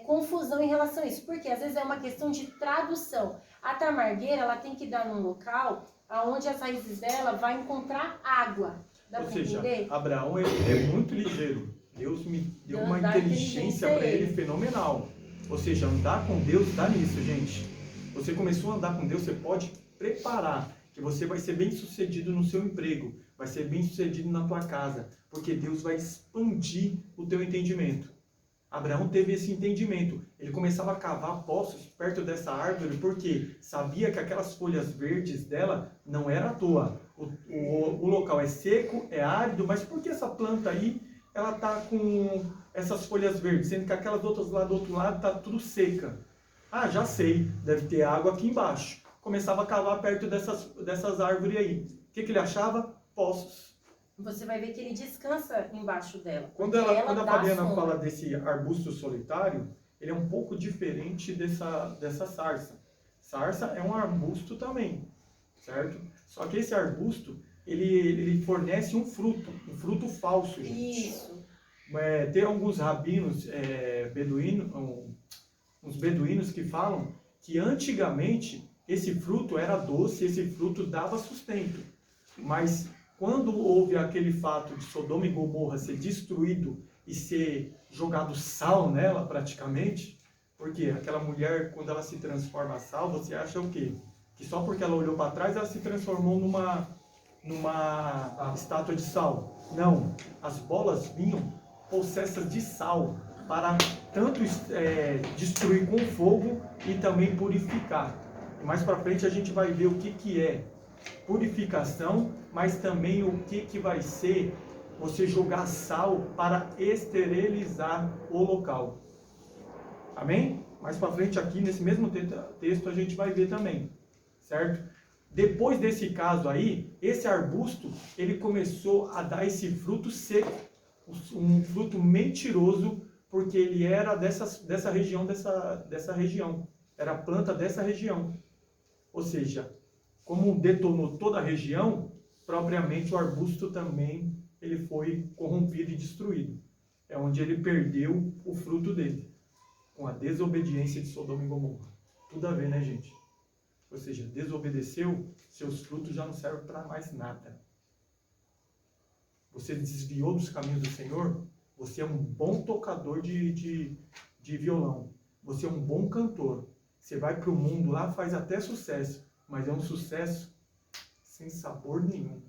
Speaker 2: confusão em relação a isso, porque às vezes é uma questão de tradução. A tamargueira, ela tem que dar num local onde as raízes dela vai encontrar água. Dá
Speaker 1: Ou
Speaker 2: para
Speaker 1: seja,
Speaker 2: entender?
Speaker 1: Abraão ele é muito ligeiro. Deus me deu uma
Speaker 2: Dá
Speaker 1: inteligência
Speaker 2: inteligência a
Speaker 1: para ele
Speaker 2: ele.
Speaker 1: fenomenal. Ou seja, andar com Deus dá nisso, gente. Você começou a andar com Deus, você pode preparar que você vai ser bem sucedido no seu emprego, vai ser bem sucedido na tua casa, porque Deus vai expandir o teu entendimento. Abraão teve esse entendimento. Ele começava a cavar poços perto dessa árvore porque sabia que aquelas folhas verdes dela não era à toa. O local é seco, é árido, mas por que essa planta aí ela tá com essas folhas verdes, sendo que aquelas outras lá do outro lado tá tudo seca? Ah, já sei, deve ter água aqui embaixo. Começava a cavar perto dessas árvores aí. O que ele achava? Poços.
Speaker 2: Você vai ver que ele descansa embaixo dela.
Speaker 1: Quando
Speaker 2: porque ela
Speaker 1: a
Speaker 2: dá
Speaker 1: Fabiana
Speaker 2: sombra.
Speaker 1: fala desse arbusto solitário, ele é um pouco diferente dessa sarça. Sarça é um arbusto também, certo? Só que esse arbusto, ele fornece um fruto falso, gente.
Speaker 2: Isso.
Speaker 1: Tem alguns rabinos uns beduínos que falam que antigamente esse fruto era doce, esse fruto dava sustento. Mas quando houve aquele fato de Sodoma e Gomorra ser destruído e ser jogado sal nela praticamente, porque aquela mulher, quando ela se transforma a sal, você acha o quê? Que só porque ela olhou para trás, ela se transformou numa estátua de sal. Não, as bolas vinham possessas de sal, para tanto destruir com fogo e também purificar. Mais para frente a gente vai ver o que é purificação, mas também o que vai ser você jogar sal para esterilizar o local. Amém? Mais para frente aqui, nesse mesmo texto, a gente vai ver também, certo? Depois desse caso aí, esse arbusto, ele começou a dar esse fruto seco, um fruto mentiroso, porque ele era dessa região, era a planta dessa região. Ou seja, como detonou toda a região, propriamente o arbusto também ele foi corrompido e destruído. É onde ele perdeu o fruto dele, com a desobediência de Sodoma e Gomorra. Tudo a ver, né, gente? Ou seja, desobedeceu, seus frutos já não servem para mais nada. Você desviou dos caminhos do Senhor, você é um bom tocador de violão. Você é um bom cantor. Você vai para o mundo lá, faz até sucesso, mas é um sucesso sem sabor nenhum.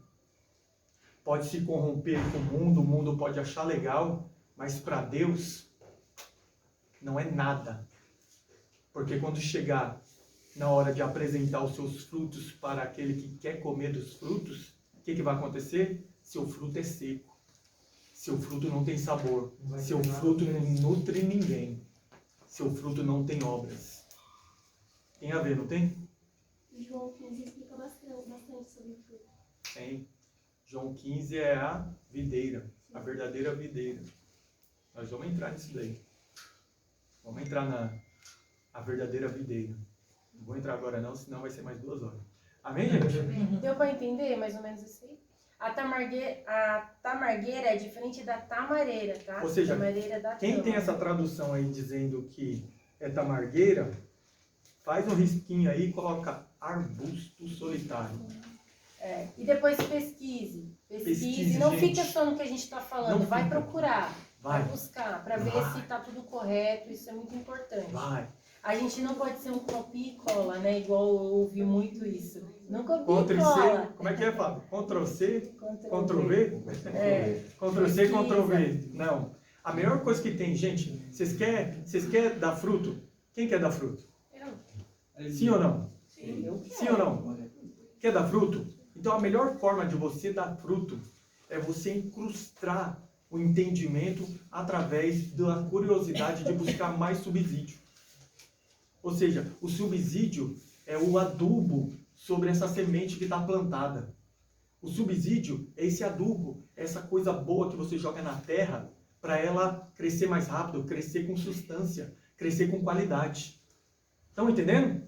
Speaker 1: Pode se corromper com o mundo pode achar legal, mas para Deus não é nada. Porque quando chegar na hora de apresentar os seus frutos para aquele que quer comer dos frutos, o que vai acontecer? Seu fruto é seco. Seu fruto não tem sabor. Seu fruto não nutre ninguém. Seu fruto não tem obras. Tem a ver, não tem?
Speaker 5: João 15 explica bastante sobre o fruto.
Speaker 1: Tem. João 15 é a videira, a verdadeira videira. Nós vamos entrar nisso daí. Vamos entrar na verdadeira videira. Não vou entrar agora não, senão vai ser mais 2 horas. Amém, gente?
Speaker 2: Deu para entender mais ou menos isso aí? A tamargueira é diferente da tamareira, tá?
Speaker 1: Ou seja,
Speaker 2: tamareira é da
Speaker 1: Quem tem
Speaker 2: tâmara.
Speaker 1: essa tradução aí dizendo que é tamargueira, faz um risquinho aí e coloca arbusto solitário.
Speaker 2: E depois pesquise.
Speaker 1: Pesquise,
Speaker 2: Não
Speaker 1: gente.
Speaker 2: fica só no que a gente está falando.
Speaker 1: Não
Speaker 2: vai
Speaker 1: fica.
Speaker 2: procurar. Vai
Speaker 1: Vai,
Speaker 2: buscar para ver
Speaker 1: Vai.
Speaker 2: se está tudo correto. Isso é muito importante.
Speaker 1: vai.
Speaker 2: A gente não pode ser um copia e cola, né? Igual eu ouvi muito isso. Não copia
Speaker 1: Ctrl
Speaker 2: e cola.
Speaker 1: C, como é que é, Fábio? Ctrl C, Ctrl
Speaker 2: V.
Speaker 1: V?
Speaker 2: É.
Speaker 1: Ctrl C,
Speaker 2: Pesquisa.
Speaker 1: Ctrl V. Não. A melhor coisa que tem, gente, vocês querem dar fruto? Quem quer dar fruto? Sim ou não? Sim ou não? Quer dar fruto? Então a melhor forma de você dar fruto é você incrustar o entendimento através da curiosidade de buscar mais subsídio. Ou seja, o subsídio é o adubo sobre essa semente que está plantada. O subsídio é esse adubo, essa coisa boa que você joga na terra para ela crescer mais rápido, crescer com substância, crescer com qualidade. Estão entendendo?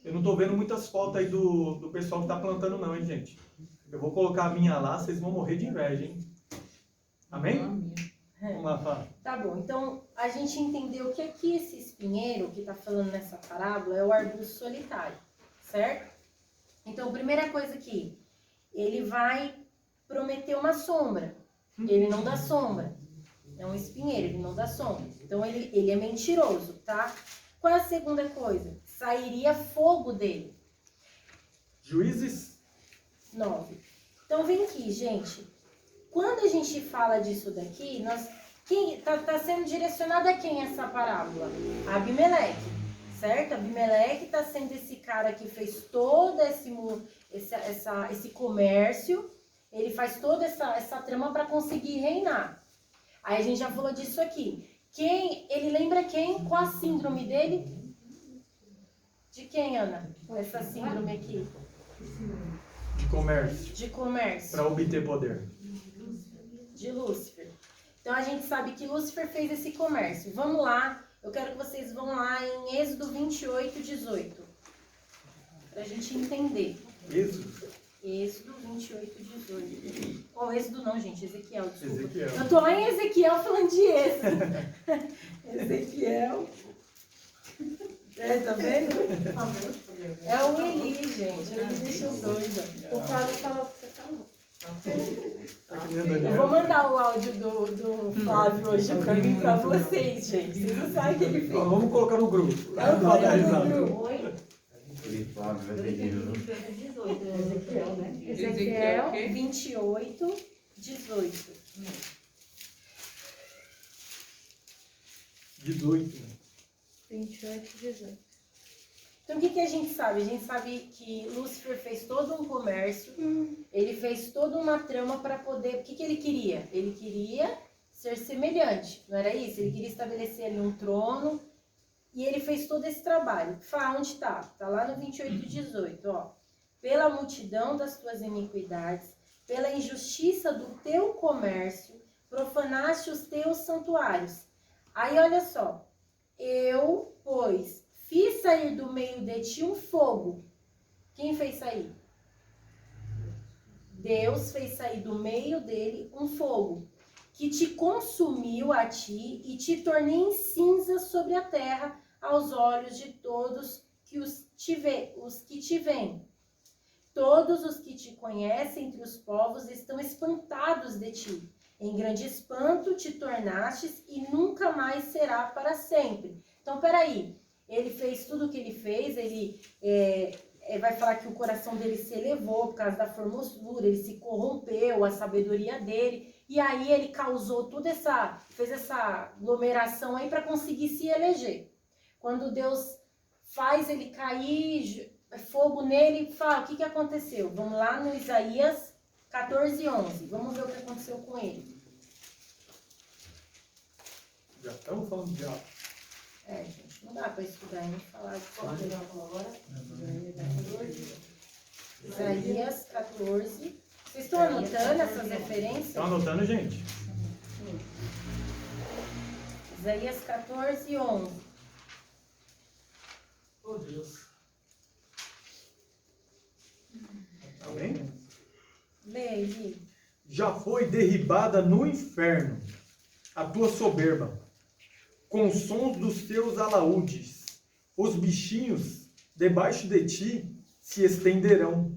Speaker 1: Eu não estou vendo muitas fotos aí do pessoal que está plantando não, hein, gente? Eu vou colocar a minha lá, vocês vão morrer de inveja, hein? Amém? Vamos lá, Fábio.
Speaker 2: Tá bom, então a gente entendeu que aqui esse espinheiro que está falando nessa parábola é o arbusto solitário, certo? Então, a primeira coisa aqui, ele vai prometer uma sombra. Ele não dá sombra. É um espinheiro, ele não dá sombra. Então, ele é mentiroso, tá? Qual é a segunda coisa? Sairia fogo dele.
Speaker 1: Juízes
Speaker 2: 9. Então, vem aqui, gente. Quando a gente fala disso daqui, quem tá sendo direcionado a quem essa parábola? A Abimeleque, certo? Abimeleque está sendo esse cara que fez todo esse comércio, ele faz toda essa trama para conseguir reinar. Aí a gente já falou disso aqui. Ele lembra quem? Qual a síndrome dele? De quem, Ana? Essa síndrome aqui?
Speaker 1: de comércio
Speaker 2: De comércio.
Speaker 1: para obter poder.
Speaker 2: De Lúcifer. Então a gente sabe que Lúcifer fez esse comércio. Vamos lá, eu quero que vocês vão lá em Êxodo 28, 18. Pra gente entender.
Speaker 1: Êxodo.
Speaker 2: Êxodo 28, 18. Qual Êxodo não, gente? Ezequiel, desculpa.
Speaker 1: Ezequiel.
Speaker 2: Eu tô lá em Ezequiel falando de Êxodo. Ezequiel. Tá vendo? É o Eli, gente. Ele me deixou doida.
Speaker 3: O Fábio falou que você falou.
Speaker 1: Tá que nem o
Speaker 2: Eu
Speaker 1: Daniel.
Speaker 2: vou mandar o áudio do Flávio hoje pra mim, pra vocês, gente. Vocês não sabem o que ele fez.
Speaker 1: Ó, vamos colocar no grupo.
Speaker 2: Eu
Speaker 1: Dá
Speaker 2: vou
Speaker 1: uma
Speaker 2: colocar no
Speaker 1: risada.
Speaker 2: grupo.
Speaker 3: Oi?
Speaker 8: Aquele Flávio é terrível, viu?
Speaker 3: 18, Ezequiel, né?
Speaker 2: Ezequiel 28, 18.
Speaker 1: 18.
Speaker 4: 28, 18.
Speaker 2: Então, o que a gente sabe? A gente sabe que Lúcifer fez todo um comércio, ele fez toda uma trama para poder... O que ele queria? Ele queria ser semelhante, não era isso? Ele queria estabelecer ali um trono e ele fez todo esse trabalho. Fá, onde está? Está lá no 28, 18, ó. Pela multidão das tuas iniquidades, pela injustiça do teu comércio, profanaste os teus santuários. Aí, olha só. Eu, pois, fiz sair do meio de ti um fogo. Quem fez sair? Deus fez sair do meio dele um fogo, que te consumiu a ti e te tornei em cinza sobre a terra aos olhos de todos os que te veem. Todos os que te conhecem entre os povos estão espantados de ti. Em grande espanto te tornastes e nunca mais será para sempre. Então, peraí. Ele fez tudo o que ele fez, ele vai falar que o coração dele se elevou por causa da formosura, ele se corrompeu, a sabedoria dele, e aí ele causou fez essa aglomeração aí para conseguir se eleger. Quando Deus faz ele cair, fogo nele, fala, o que aconteceu? Vamos lá no Isaías 14, 11, vamos ver o que aconteceu com ele.
Speaker 1: Já estamos falando de diabo.
Speaker 2: Gente, não dá para estudar e não falar de
Speaker 3: Qual que
Speaker 2: fogo.
Speaker 3: nós falamos agora?
Speaker 2: Isaías 14. Vocês estão anotando essas referências?
Speaker 1: Estão anotando, gente?
Speaker 2: Isaías 14, 11.
Speaker 6: Oh, Deus.
Speaker 1: Amém?
Speaker 2: Lê, Eli.
Speaker 1: Já foi derribada no inferno a tua soberba, com os sons dos teus alaúdes. Os bichinhos debaixo de ti se estenderão,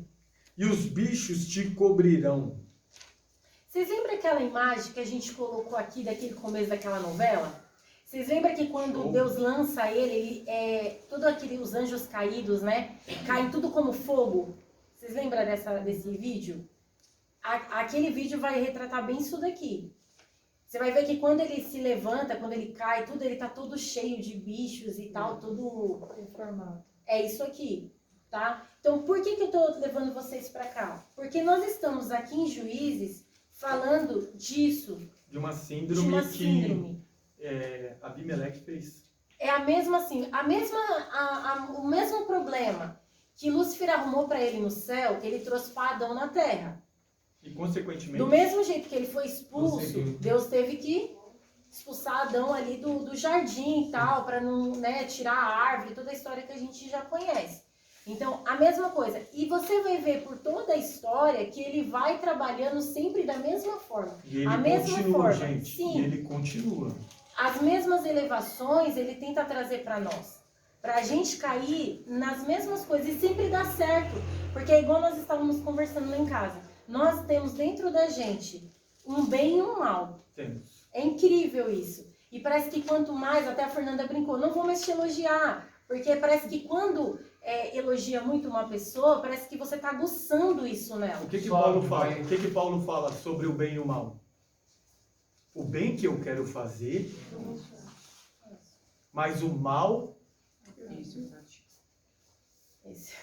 Speaker 1: e os bichos te cobrirão.
Speaker 2: Vocês lembram aquela imagem que a gente colocou aqui daquele começo daquela novela? Vocês lembram que quando Deus lança ele tudo os anjos caídos, né? Caem tudo como fogo. Vocês lembram desse vídeo? Aquele vídeo vai retratar bem isso daqui. Você vai ver que quando ele se levanta, quando ele cai, tudo, ele tá todo cheio de bichos e tal, tudo
Speaker 4: Informado.
Speaker 2: É isso aqui, tá? Então, por que eu tô levando vocês para cá? Porque nós estamos aqui em Juízes falando disso,
Speaker 1: De uma
Speaker 2: de
Speaker 1: síndrome
Speaker 2: uma
Speaker 1: que
Speaker 2: síndrome.
Speaker 1: Abimeleque fez.
Speaker 2: É a mesma assim, o mesmo problema que Lúcifer arrumou para ele no céu, ele trouxe para Adão na terra.
Speaker 1: E, consequentemente,
Speaker 2: Do mesmo jeito que ele foi expulso,
Speaker 6: Conseguiu.
Speaker 2: Deus teve que expulsar Adão ali do jardim e tal, para não, né, tirar a árvore, toda a história que a gente já conhece. Então, a mesma coisa. E você vai ver por toda a história que ele vai trabalhando sempre da mesma forma.
Speaker 1: e ele
Speaker 2: a mesma
Speaker 1: continua,
Speaker 2: forma,
Speaker 1: gente.
Speaker 2: sim.
Speaker 1: E ele continua.
Speaker 2: As mesmas elevações ele tenta trazer para nós. Pra gente cair nas mesmas coisas e sempre dá certo. Porque é igual nós estávamos conversando lá em casa. Nós temos dentro da gente um bem e um mal.
Speaker 1: Temos.
Speaker 2: É incrível isso. E parece que quanto mais, até a Fernanda brincou, não vou mais te elogiar. Porque parece que quando elogia muito uma pessoa, parece que você está aguçando isso nela.
Speaker 1: O que
Speaker 6: Sobe,
Speaker 1: Paulo fala?
Speaker 6: vai.
Speaker 1: O que Paulo fala sobre o bem e o mal? O bem que eu quero fazer, mas o mal...
Speaker 2: Esse-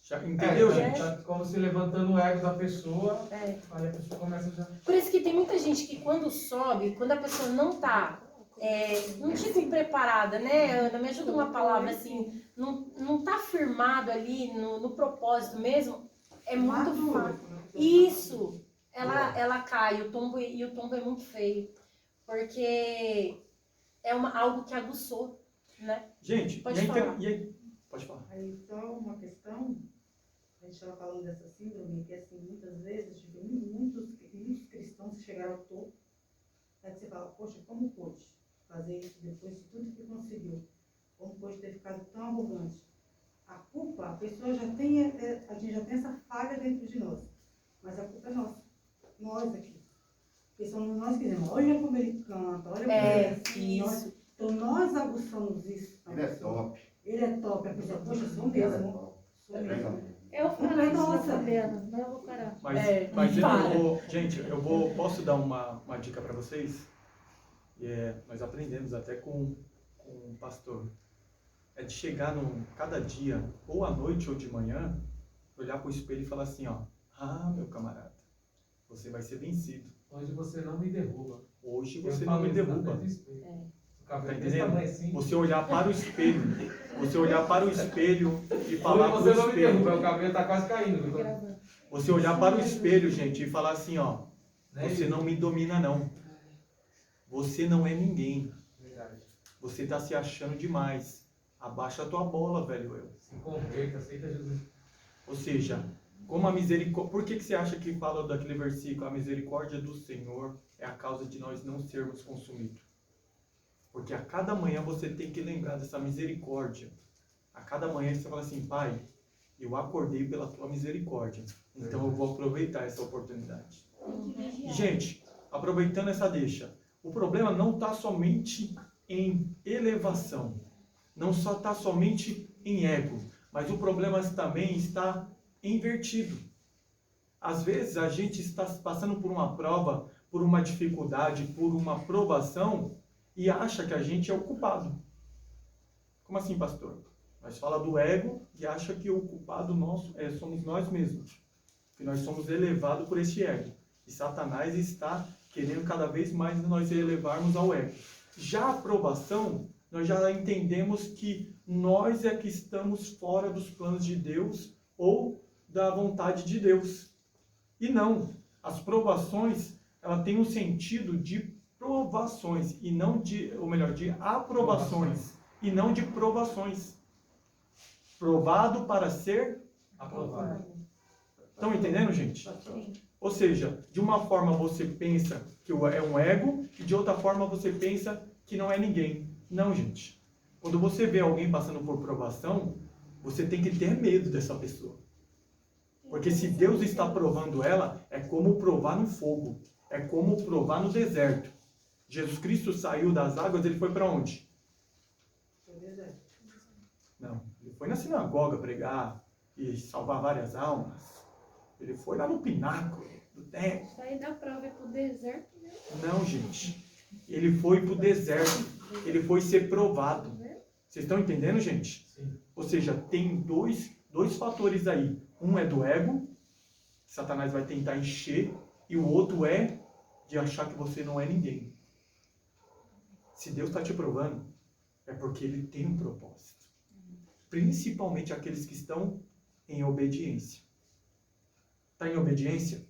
Speaker 1: Já entendeu, gente?
Speaker 6: Tá como se levantando o ego da pessoa,
Speaker 2: é.
Speaker 6: aí a pessoa começa já...
Speaker 2: Por isso que tem muita gente que quando sobe, quando a pessoa não está, não digo preparada, né, Ana? Me ajuda uma palavra assim, não tá firmado ali no propósito mesmo, é muito fácil. Isso, ela cai, o tombo é muito feio, porque é algo que aguçou, né?
Speaker 1: Gente,
Speaker 2: Pode
Speaker 1: e
Speaker 2: falar.
Speaker 1: Pode falar.
Speaker 3: Aí só uma questão, a gente estava falando dessa síndrome, que assim, muitas vezes, tipo, muitos cristãos chegaram ao topo, aí você fala, poxa, como pôde fazer isso depois de tudo que conseguiu? Como pôde ter ficado tão arrogante? A culpa, a pessoa já tem, a gente já tem essa falha dentro de nós, mas a culpa é nossa, nós aqui. Porque somos nós que dizemos, olha como ele canta, olha como ele é assim,
Speaker 2: isso.
Speaker 3: então nós aguçamos isso. na
Speaker 8: Ele é
Speaker 3: pessoa.
Speaker 8: top.
Speaker 3: Ele é top, a pessoa, poxa, eu sou
Speaker 8: Ele é
Speaker 3: mesmo.
Speaker 8: top.
Speaker 3: Sou mesmo.
Speaker 4: Eu falo isso,
Speaker 3: Nossa.
Speaker 4: Fabiana, mas eu vou parar.
Speaker 1: Mas
Speaker 2: para.
Speaker 1: gente, posso dar uma dica para vocês? Nós aprendemos até com um pastor. É de chegar cada dia, ou à noite ou de manhã, olhar para o espelho e falar assim, ó, meu camarada, você vai ser vencido.
Speaker 6: Hoje você não me derruba.
Speaker 1: Hoje
Speaker 6: Eu
Speaker 1: você
Speaker 6: falo
Speaker 1: não me
Speaker 6: isso na
Speaker 1: derruba.
Speaker 6: frente do espelho. O
Speaker 1: Tá
Speaker 6: cabelo desse
Speaker 1: entendendo?
Speaker 6: tamanho assim.
Speaker 1: Você olhar para o espelho, e falar
Speaker 6: Hoje
Speaker 1: para o
Speaker 6: você não me derruba,
Speaker 1: espelho.
Speaker 6: o cabelo tá quase caindo. viu?
Speaker 4: Gravando.
Speaker 1: Você olhar para o espelho, gente, e falar assim, ó,
Speaker 6: Né?
Speaker 1: você não me domina não. Você não é ninguém.
Speaker 6: Verdade.
Speaker 1: Você tá se achando demais. Abaixa a tua bola, velho eu.
Speaker 6: Se converta, aceita Jesus.
Speaker 1: Ou seja, como a misericórdia... Por que você acha que fala daquele versículo? A misericórdia do Senhor é a causa de nós não sermos consumidos. Porque a cada manhã você tem que lembrar dessa misericórdia. A cada manhã você fala assim, Pai, eu acordei pela tua misericórdia. Então eu vou aproveitar essa oportunidade. E, gente, aproveitando essa deixa, o problema não está somente em elevação. Não só está somente em ego. Mas o problema também está invertido. Às vezes a gente está passando por uma prova, por uma dificuldade, por uma provação e acha que a gente é o culpado. Como assim, pastor? Nós fala do ego e acha que o culpado nosso somos nós mesmos. Que nós somos elevados por esse ego. E Satanás está querendo cada vez mais nós elevarmos ao ego. Já a aprovação, nós já entendemos que nós é que estamos fora dos planos de Deus ou da vontade de Deus. E não, as provações, ela tem um sentido de provações e não de, ou melhor, de aprovações e não de provações. Provado para ser
Speaker 6: Aprovado.
Speaker 1: Estão entendendo, gente? Ou seja, de uma forma você pensa que é um ego e de outra forma você pensa que não é ninguém. Não, gente. Quando você vê alguém passando por provação, você tem que ter medo dessa pessoa. Porque se Deus está provando ela, é como provar no fogo. É como provar no deserto. Jesus Cristo saiu das águas, ele foi para onde? Não, ele foi na sinagoga pregar e salvar várias almas. Ele foi lá no pináculo do templo.
Speaker 4: Sair da prova e pro deserto, né?
Speaker 1: Não, gente. Ele foi para o deserto. Ele foi ser provado. Vocês estão entendendo, gente?
Speaker 6: Sim.
Speaker 1: Ou seja, tem dois fatores aí. Um é do ego, Satanás vai tentar encher, e o outro é de achar que você não é ninguém. Se Deus está te provando, é porque Ele tem um propósito. Principalmente aqueles que estão em obediência. Está em obediência?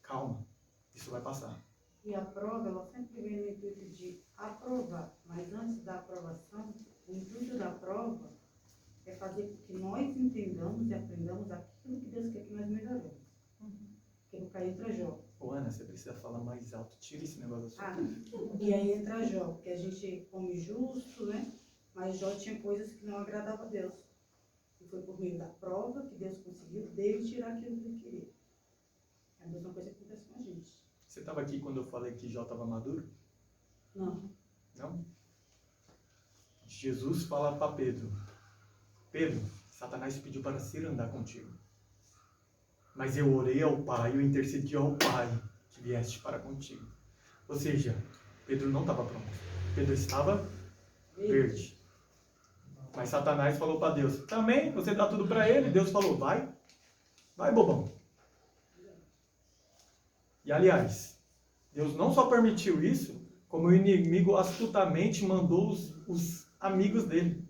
Speaker 1: Calma, isso vai passar.
Speaker 3: E a prova, ela sempre vem no intuito de aprovar. Mas antes da aprovação, o intuito da prova é fazer com que nós entendamos e aprendamos aquilo que Deus quer que nós melhoremos. Porque no cair entra Jó.
Speaker 1: Ô Ana, você precisa falar mais alto. Tira esse negócio da sua boca.
Speaker 3: E aí entra Jó, porque a gente come justo, né? Mas Jó tinha coisas que não agradavam a Deus. E foi por meio da prova que Deus conseguiu dele tirar aquilo que ele queria. É a mesma coisa que acontece com a gente.
Speaker 1: Você estava aqui quando eu falei que Jó estava maduro?
Speaker 3: Não.
Speaker 1: Não? Jesus fala para Pedro: Pedro, Satanás pediu para se andar contigo. Mas eu orei ao Pai, eu intercedi ao Pai que vieste para contigo. Ou seja, Pedro não estava pronto. Pedro estava verde. Mas Satanás falou para Deus: também, você dá tudo para ele. Deus falou: vai, vai, bobão. E aliás, Deus não só permitiu isso, como o inimigo astutamente mandou os amigos dele.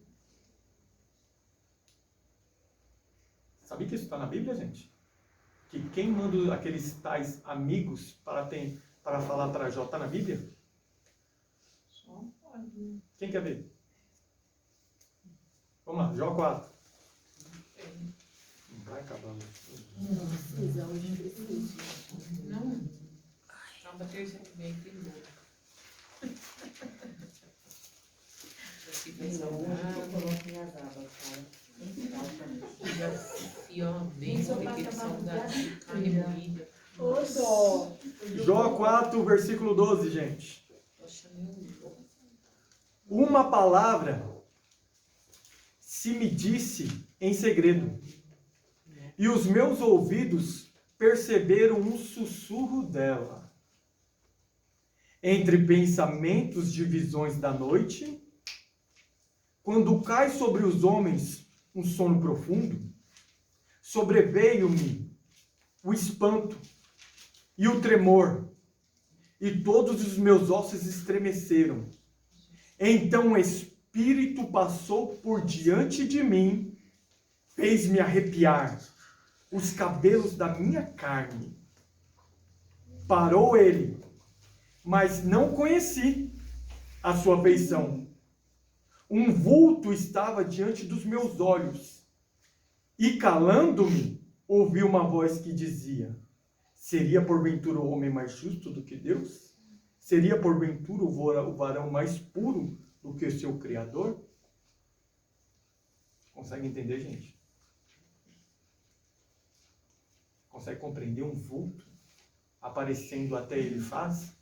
Speaker 1: Sabia que isso está na Bíblia, gente? Que quem manda aqueles tais amigos para falar para Jó está na Bíblia?
Speaker 3: Só pode.
Speaker 1: Quem quer ver? Vamos lá, Jó 4. Não vai acabar.
Speaker 2: Precisa, hoje precisa.
Speaker 9: Não. Calma, terça que vem tem bolo. Aqui vai saudável.
Speaker 8: Coloque nas abas, cara.
Speaker 9: E ó, bem aquele saudável, carne moída.
Speaker 2: Ô, dó.
Speaker 1: Jó 4, versículo 12, gente.
Speaker 9: Poxa, meu Deus.
Speaker 1: Uma palavra se me disse em segredo, e os meus ouvidos perceberam um sussurro dela. Entre pensamentos de visões da noite, quando cai sobre os homens um sono profundo, sobreveio-me o espanto e o tremor, e todos os meus ossos estremeceram. Então o Espírito passou por diante de mim, fez-me arrepiar os cabelos da minha carne. Parou ele, mas não conheci a sua feição. Um vulto estava diante dos meus olhos, e calando-me, ouvi uma voz que dizia: seria porventura o homem mais justo do que Deus? Seria porventura o varão mais puro do que o seu Criador? Consegue entender, gente? Consegue compreender um vulto aparecendo até ele faz?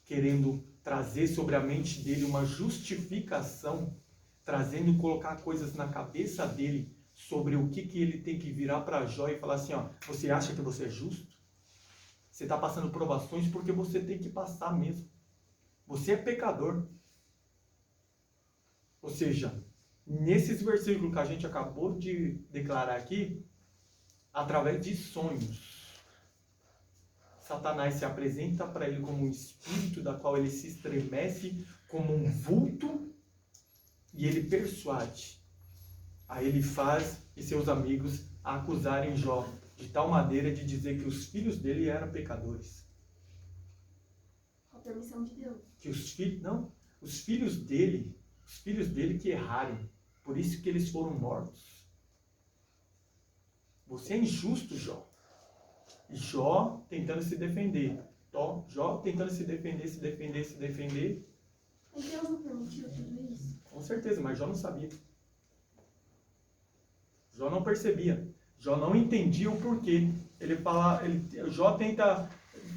Speaker 1: Querendo trazer sobre a mente dele uma justificação, trazendo colocar coisas na cabeça dele sobre o que ele tem que virar para Jó e falar assim: ó, você acha que você é justo? Você está passando provações porque você tem que passar mesmo. Você é pecador. Ou seja, nesses versículos que a gente acabou de declarar aqui, através de sonhos, Satanás se apresenta para ele como um espírito da qual ele se estremece como um vulto e ele persuade. Aí ele faz e seus amigos a acusarem Jó de tal maneira de dizer que os filhos dele eram pecadores.
Speaker 5: Com a permissão de Deus.
Speaker 1: Que os filhos dele que erraram. Por isso que eles foram mortos. você é injusto, Jó. E Jó tentando se defender. Jó tentando se defender.
Speaker 5: Mas Deus não permitiu tudo isso?
Speaker 1: Com certeza, mas Jó não sabia. Jó não percebia. Jó não entendia o porquê. Jó tenta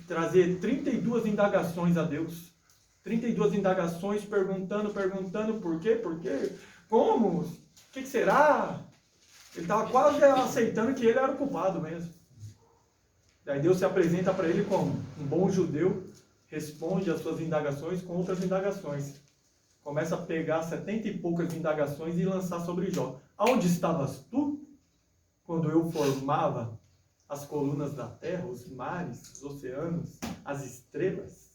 Speaker 1: trazer 32 indagações a Deus. 32 indagações, perguntando por quê? Por quê? Como? O que será? Ele estava quase aceitando que ele era o culpado mesmo. Daí Deus se apresenta para ele como um bom judeu, responde às suas indagações com outras indagações. Começa a pegar 70 e poucas indagações e lançar sobre Jó. Aonde estavas tu quando eu formava as colunas da terra, os mares, os oceanos, as estrelas?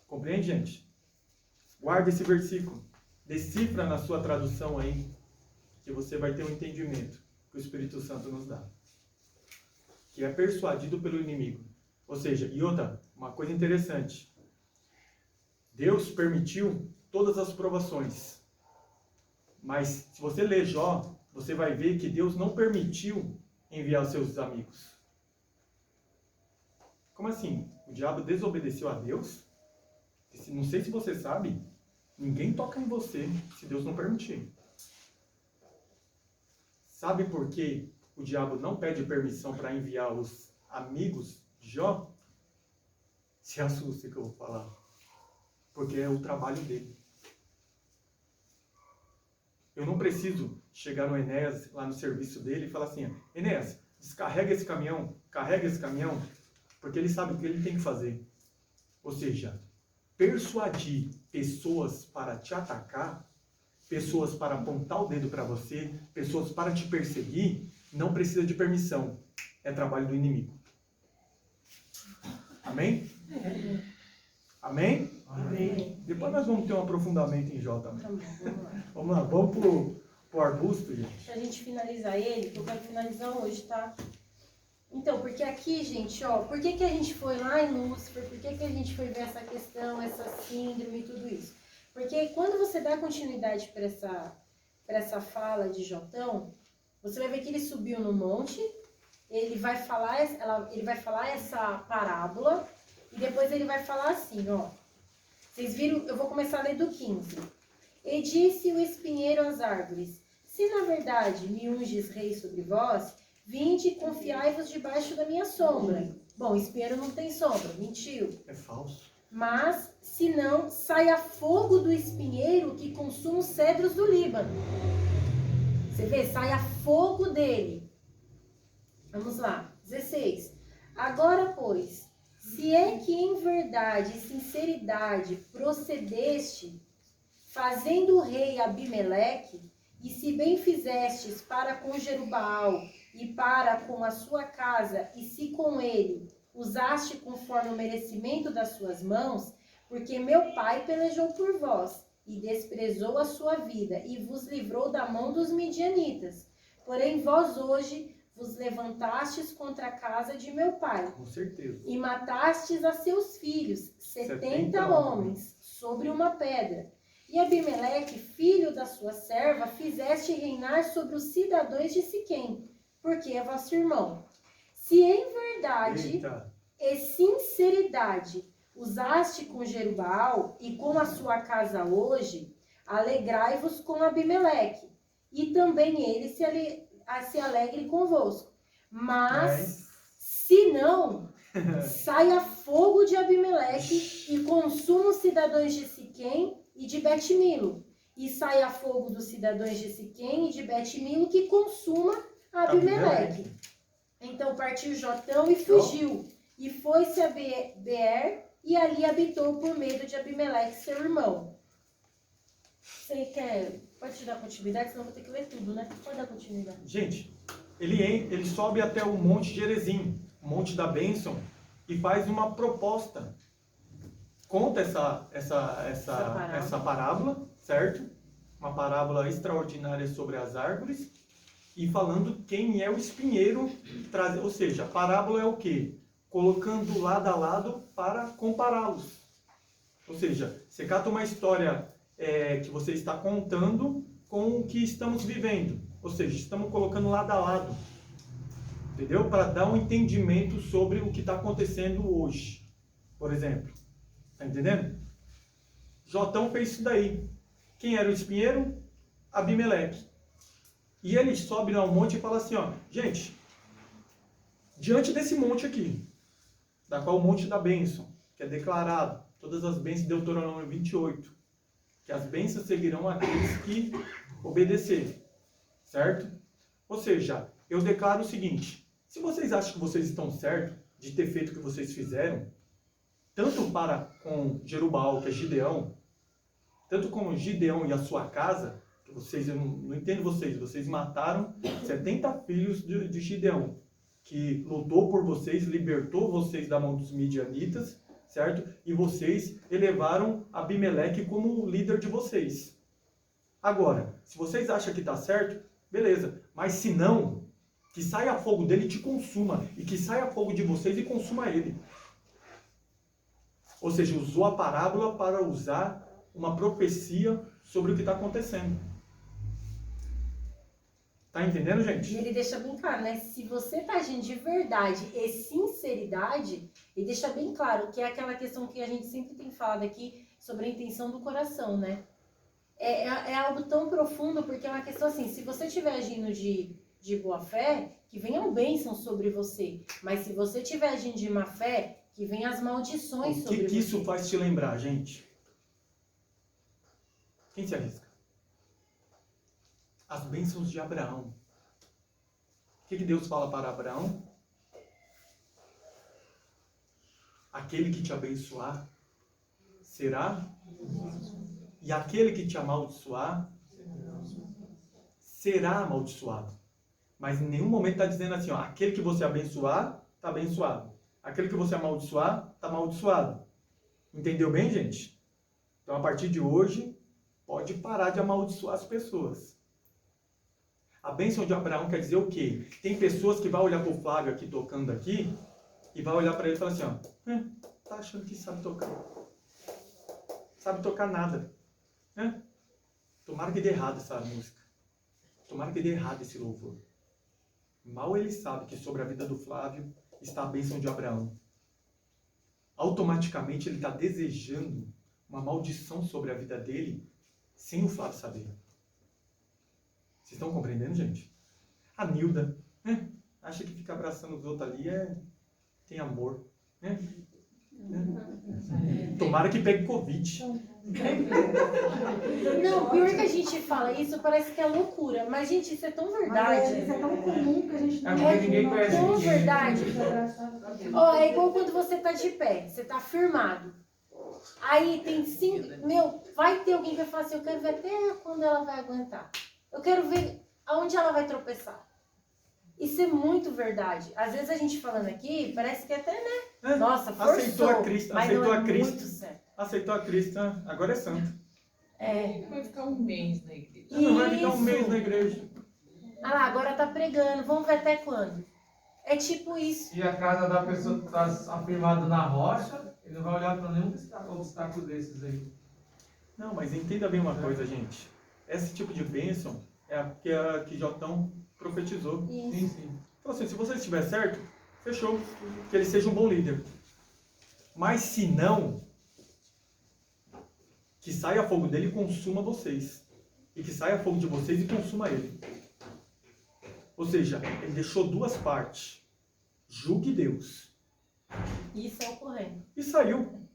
Speaker 1: Compreende, gente? Guarda esse versículo. Decifra na sua tradução aí, que você vai ter um entendimento que o Espírito Santo nos dá. Que é persuadido pelo inimigo. Ou seja, e outra, uma coisa interessante. Deus permitiu todas as provações. Mas se você ler Jó, você vai ver que Deus não permitiu enviar os seus amigos. Como assim? O diabo desobedeceu a Deus? Não sei se você sabe, ninguém toca em você se Deus não permitir. Sabe por que o diabo não pede permissão para enviar os amigos de Jó? Se assusta que eu vou falar. Porque é o trabalho dele. Eu não preciso chegar no Enéas, lá no serviço dele, e falar assim, Enéas, descarrega esse caminhão, carrega esse caminhão, porque ele sabe o que ele tem que fazer. Ou seja, persuadir pessoas para te atacar, pessoas para apontar o dedo para você, pessoas para te perseguir, não precisa de permissão. É trabalho do inimigo. Amém? Amém?
Speaker 2: Amém.
Speaker 1: Depois nós vamos ter um aprofundamento em Jó também.
Speaker 2: Tá bom, vamos lá.
Speaker 1: Vamos lá, vamos pro arbusto, gente.
Speaker 2: Pra gente finalizar ele, que eu quero finalizar hoje, tá? Então, porque aqui, gente, ó, por que a gente foi lá em Lúcifer? Por que a gente foi ver essa questão, essa síndrome e tudo isso? Porque quando você dá continuidade para essa fala de Jotão, você vai ver que ele subiu no monte, ele vai falar essa parábola, e depois ele vai falar assim, ó. Vocês viram? Eu vou começar a ler do 15. E disse o espinheiro às árvores, se na verdade me unges rei sobre vós, vinde e confiai-vos debaixo da minha sombra. Bom, espinheiro não tem sombra, mentiu.
Speaker 1: É falso.
Speaker 2: Mas, se não, saia fogo do espinheiro que consuma os cedros do Líbano. Você vê? Saia fogo dele. Vamos lá. 16. Agora, pois, se é que em verdade e sinceridade procedeste, fazendo o rei Abimeleque, e se bem fizestes para com Jerubaal e para com a sua casa, e se com ele usaste conforme o merecimento das suas mãos, porque meu pai pelejou por vós, e desprezou a sua vida, e vos livrou da mão dos midianitas. Porém vós hoje vos levantastes contra a casa de meu pai,
Speaker 1: Com certeza.
Speaker 2: e matastes a seus filhos, 70 homens, sobre uma pedra. E Abimeleque, filho da sua serva, fizeste reinar sobre os cidadãos de Siquém, porque é vosso irmão. Se em verdade
Speaker 1: Eita.
Speaker 2: e sinceridade usaste com Jerubaal e com a sua casa hoje, alegrai-vos com Abimeleque, e também ele se alegre convosco. Mas, se não, saia fogo de Abimeleque e consuma os cidadãos de Siquém e de Bet-Milo. E saia fogo dos cidadãos de Siquém e de Bet-Milo que consuma Abimeleque. Então partiu Jotão e fugiu, e foi-se a Beer, e ali habitou por medo de Abimeleque, seu irmão. Você quer... Pode dar continuidade, senão eu vou ter que ler tudo, né? Pode dar continuidade.
Speaker 1: Gente, ele sobe até o Monte Gerizim, o Monte da Bênção, e faz uma proposta. Conta essa parábola, certo? Uma parábola extraordinária sobre as árvores, e falando quem é o espinheiro, ou seja, a parábola é o quê? Colocando lado a lado para compará-los. Ou seja, você cata uma história que você está contando com o que estamos vivendo. Ou seja, estamos colocando lado a lado. Entendeu? Para dar um entendimento sobre o que está acontecendo hoje. Por exemplo. Está entendendo? Jotão fez isso daí. Quem era o espinheiro? Abimeleque. E ele sobe ao monte e fala assim, ó, gente, diante desse monte aqui, da qual o monte da bênção, que é declarado, todas as bênçãos de Deuteronômio 28, que as bênçãos seguirão aqueles que obedecerem, certo? Ou seja, eu declaro o seguinte, se vocês acham que vocês estão certos de ter feito o que vocês fizeram, tanto para com Jerubbaal, que é Gideão, tanto com Gideão e a sua casa, que vocês, eu não entendo vocês mataram 70 filhos de Gideão, que lutou por vocês, libertou vocês da mão dos midianitas, certo? E vocês elevaram Abimeleque como líder de vocês. Agora, se vocês acham que está certo, beleza. Mas se não, que saia fogo dele e te consuma. E que saia fogo de vocês e consuma ele. Ou seja, usou a parábola para usar uma profecia sobre o que está acontecendo. Tá entendendo, gente?
Speaker 2: E ele deixa bem claro, né? Se você tá agindo de verdade e sinceridade, ele deixa bem claro que é aquela questão que a gente sempre tem falado aqui sobre a intenção do coração, né? É algo tão profundo, porque é uma questão assim, se você estiver agindo de boa fé, que venham bênçãos sobre você. Mas se você estiver agindo de má fé, que venham as maldições sobre você.
Speaker 1: O que isso faz te lembrar, gente? Quem se arrisca? As bênçãos de Abraão. O que Deus fala para Abraão? Aquele que te abençoar será, e aquele que te amaldiçoar será amaldiçoado. Mas em nenhum momento está dizendo assim, ó, aquele que você abençoar, está abençoado. Aquele que você amaldiçoar, está amaldiçoado. Entendeu bem, gente? Então, a partir de hoje, pode parar de amaldiçoar as pessoas. A bênção de Abraão quer dizer o quê? Tem pessoas que vão olhar para o Flávio aqui tocando aqui e vai olhar para ele e falar assim, ó, tá achando que sabe tocar. Sabe tocar nada. Tomara que dê errado essa música. Tomara que dê errado esse louvor. Mal ele sabe que sobre a vida do Flávio está a bênção de Abraão. Automaticamente ele está desejando uma maldição sobre a vida dele sem o Flávio saber. Vocês estão compreendendo, gente? A Nilda, acha que fica abraçando os outros ali tem amor. Tomara que pegue Covid.
Speaker 2: Não, pior que a gente fala isso, parece que é loucura. Mas, gente, isso é tão verdade.
Speaker 3: Isso é tão comum que a gente não
Speaker 6: porque ninguém conhece
Speaker 2: tão
Speaker 6: ninguém.
Speaker 2: verdade. Ó, é igual quando você tá de pé, você tá firmado. Aí tem 5... vai ter alguém que vai falar assim, eu quero ver até quando ela vai aguentar. Eu quero ver aonde ela vai tropeçar. Isso é muito verdade. Às vezes a gente falando aqui, parece que até, né? Nossa, forçou.
Speaker 1: Aceitou a Cristo,
Speaker 2: mas
Speaker 1: aceitou
Speaker 2: não é
Speaker 1: a Cristo.
Speaker 2: muito certo.
Speaker 1: Aceitou a Cristo, agora é santo.
Speaker 9: Vai ficar um mês na igreja.
Speaker 1: Não vai ficar um
Speaker 2: Isso.
Speaker 1: mês na igreja.
Speaker 2: Ah lá, agora tá pregando, vamos ver até quando. É tipo isso.
Speaker 6: E a casa da pessoa que está afirmada na rocha, ele não vai olhar para nenhum obstáculo desses aí.
Speaker 1: Não, mas entenda bem uma coisa, gente. Esse tipo de bênção é a que Jotão profetizou.
Speaker 6: Sim, sim.
Speaker 1: Então assim, se você estiver certo, fechou. Que ele seja um bom líder. Mas se não, que saia fogo dele e consuma vocês. E que saia fogo de vocês e consuma ele. Ou seja, ele deixou duas partes. Julgue Deus.
Speaker 2: Isso é ocorrendo.
Speaker 1: E saiu.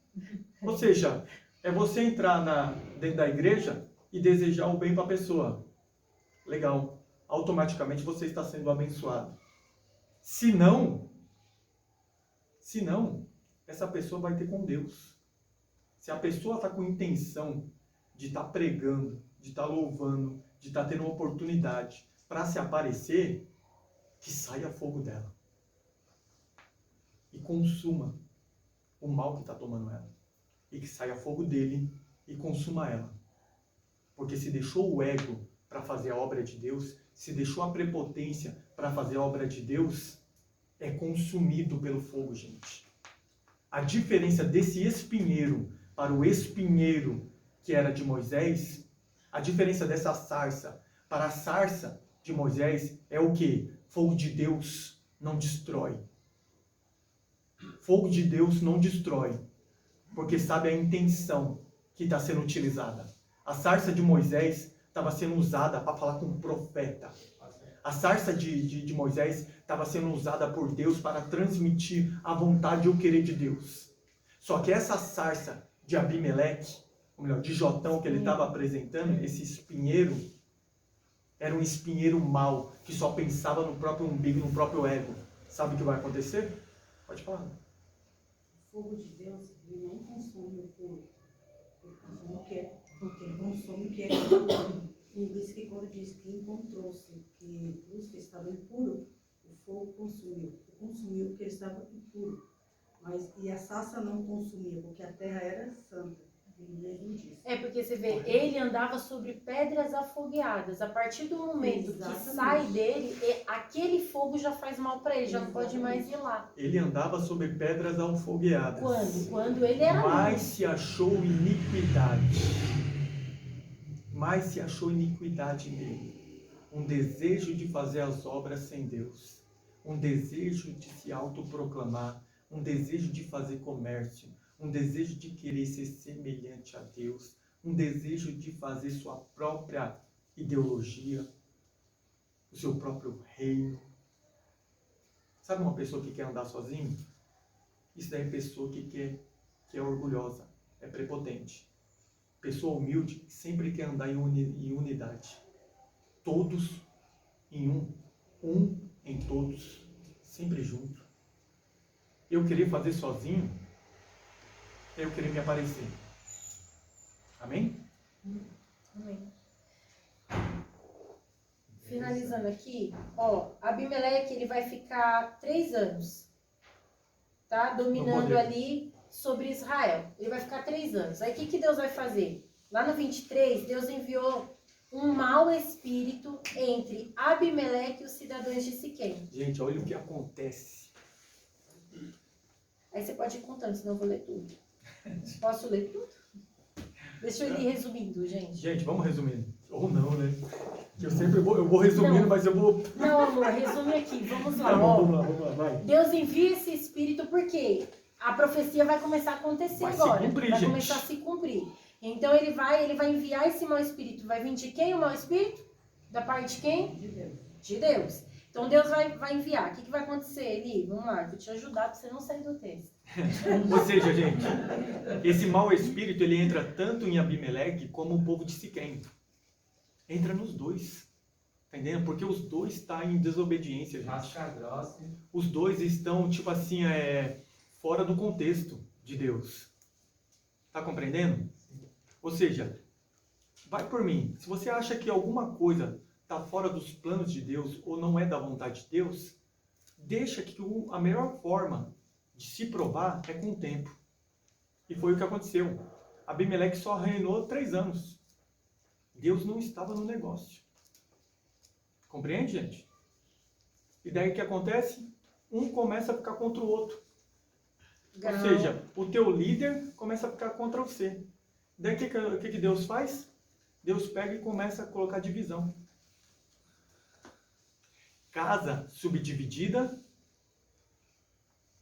Speaker 1: Ou seja, é você entrar dentro da igreja e desejar o bem para a pessoa. Legal. Automaticamente você está sendo abençoado. Se não, essa pessoa vai ter com Deus. Se a pessoa está com intenção de estar pregando, de estar louvando, de estar tendo uma oportunidade para se aparecer, que saia fogo dela. E consuma o mal que está tomando ela. E que saia fogo dele e consuma ela. Porque se deixou o ego para fazer a obra de Deus, se deixou a prepotência para fazer a obra de Deus, é consumido pelo fogo, gente. A diferença desse espinheiro para o espinheiro que era de Moisés, a diferença dessa sarça para a sarça de Moisés é o quê? Fogo de Deus não destrói. Fogo de Deus não destrói, porque sabe a intenção que está sendo utilizada. A sarça de Moisés estava sendo usada para falar com um profeta. A sarça de Moisés estava sendo usada por Deus para transmitir a vontade e o querer de Deus. Só que essa sarça de Abimeleque, ou melhor, de Jotão que ele estava apresentando, esse espinheiro, era um espinheiro mau, que só pensava no próprio umbigo, no próprio ego. Sabe o que vai acontecer? Pode falar.
Speaker 3: O fogo de Deus, ele não consome o puro. Ele consome o que é. Porque ele consome o que é impuro. E diz que quando diz que encontrou-se que Lúcifer estava impuro, o fogo consumiu. Consumiu porque ele estava impuro. Mas, e a sarça não consumia, porque a terra era santa. Ele mesmo disse.
Speaker 2: É porque você vê, ele andava sobre pedras afogueadas. A partir do momento que sai dele, aquele fogo já faz mal para ele, já não pode mais ir lá.
Speaker 1: Ele andava sobre pedras alfogueadas.
Speaker 2: Quando? Quando ele era
Speaker 1: Mas se achou iniquidade. Mas se achou iniquidade nele. Um desejo de fazer as obras sem Deus. Um desejo de se autoproclamar. Um desejo de fazer comércio. Um desejo de querer ser semelhante a Deus. Um desejo de fazer sua própria ideologia. O seu próprio reino. Sabe uma pessoa que quer andar sozinho? Isso daí é pessoa que é orgulhosa. É prepotente. Pessoa humilde sempre quer andar em unidade. Todos em um em todos, sempre junto. Eu querer fazer sozinho, eu querer me aparecer. Amém?
Speaker 2: Amém. Finalizando aqui, ó, Abimeleque, ele vai ficar 3 anos, tá? Dominando ali sobre Israel. Ele vai ficar 3 anos. Aí o que Deus vai fazer? Lá no 23, Deus enviou um mau espírito entre Abimeleque e os cidadãos de Siquém.
Speaker 1: Gente, olha o que acontece.
Speaker 2: Aí você pode ir contando, senão eu vou ler tudo. Posso ler tudo? Deixa eu ir resumindo, gente.
Speaker 1: Gente, vamos resumindo. Ou não, né? Eu sempre vou resumindo,
Speaker 2: Não.
Speaker 1: mas eu vou...
Speaker 2: Não, amor, resume aqui. Vamos lá,
Speaker 1: Tá
Speaker 2: ó.
Speaker 1: bom, vamos lá, vai.
Speaker 2: Deus envia esse espírito porque a profecia vai começar a acontecer
Speaker 1: Vai se
Speaker 2: agora.
Speaker 1: cumprir,
Speaker 2: vai
Speaker 1: gente.
Speaker 2: começar a se cumprir. Então ele vai enviar esse mau espírito. Vai vir de quem o mau espírito? Da parte de quem?
Speaker 3: De Deus.
Speaker 2: De Deus. Então Deus vai enviar. O que vai acontecer, Eli? Vamos lá, vou te ajudar para você não sair do texto.
Speaker 1: Ou seja, gente, esse mau espírito, ele entra tanto em Abimeleque como o povo de Siquém. Entra nos dois. Tá entendendo? Porque os dois estão em desobediência, gente.
Speaker 6: Rasca grossa.
Speaker 1: Os dois estão, tipo assim, fora do contexto de Deus. Tá compreendendo? Ou seja, vai por mim. Se você acha que alguma coisa está fora dos planos de Deus ou não é da vontade de Deus, deixa que a melhor forma de se provar é com o tempo. E foi o que aconteceu. Abimeleque só reinou 3 anos. Deus não estava no negócio. Compreende, gente? E daí o que acontece? Um começa a ficar contra o outro. Ou seja, o teu líder começa a ficar contra você. Daí o que Deus faz? Deus pega e começa a colocar divisão. Casa subdividida.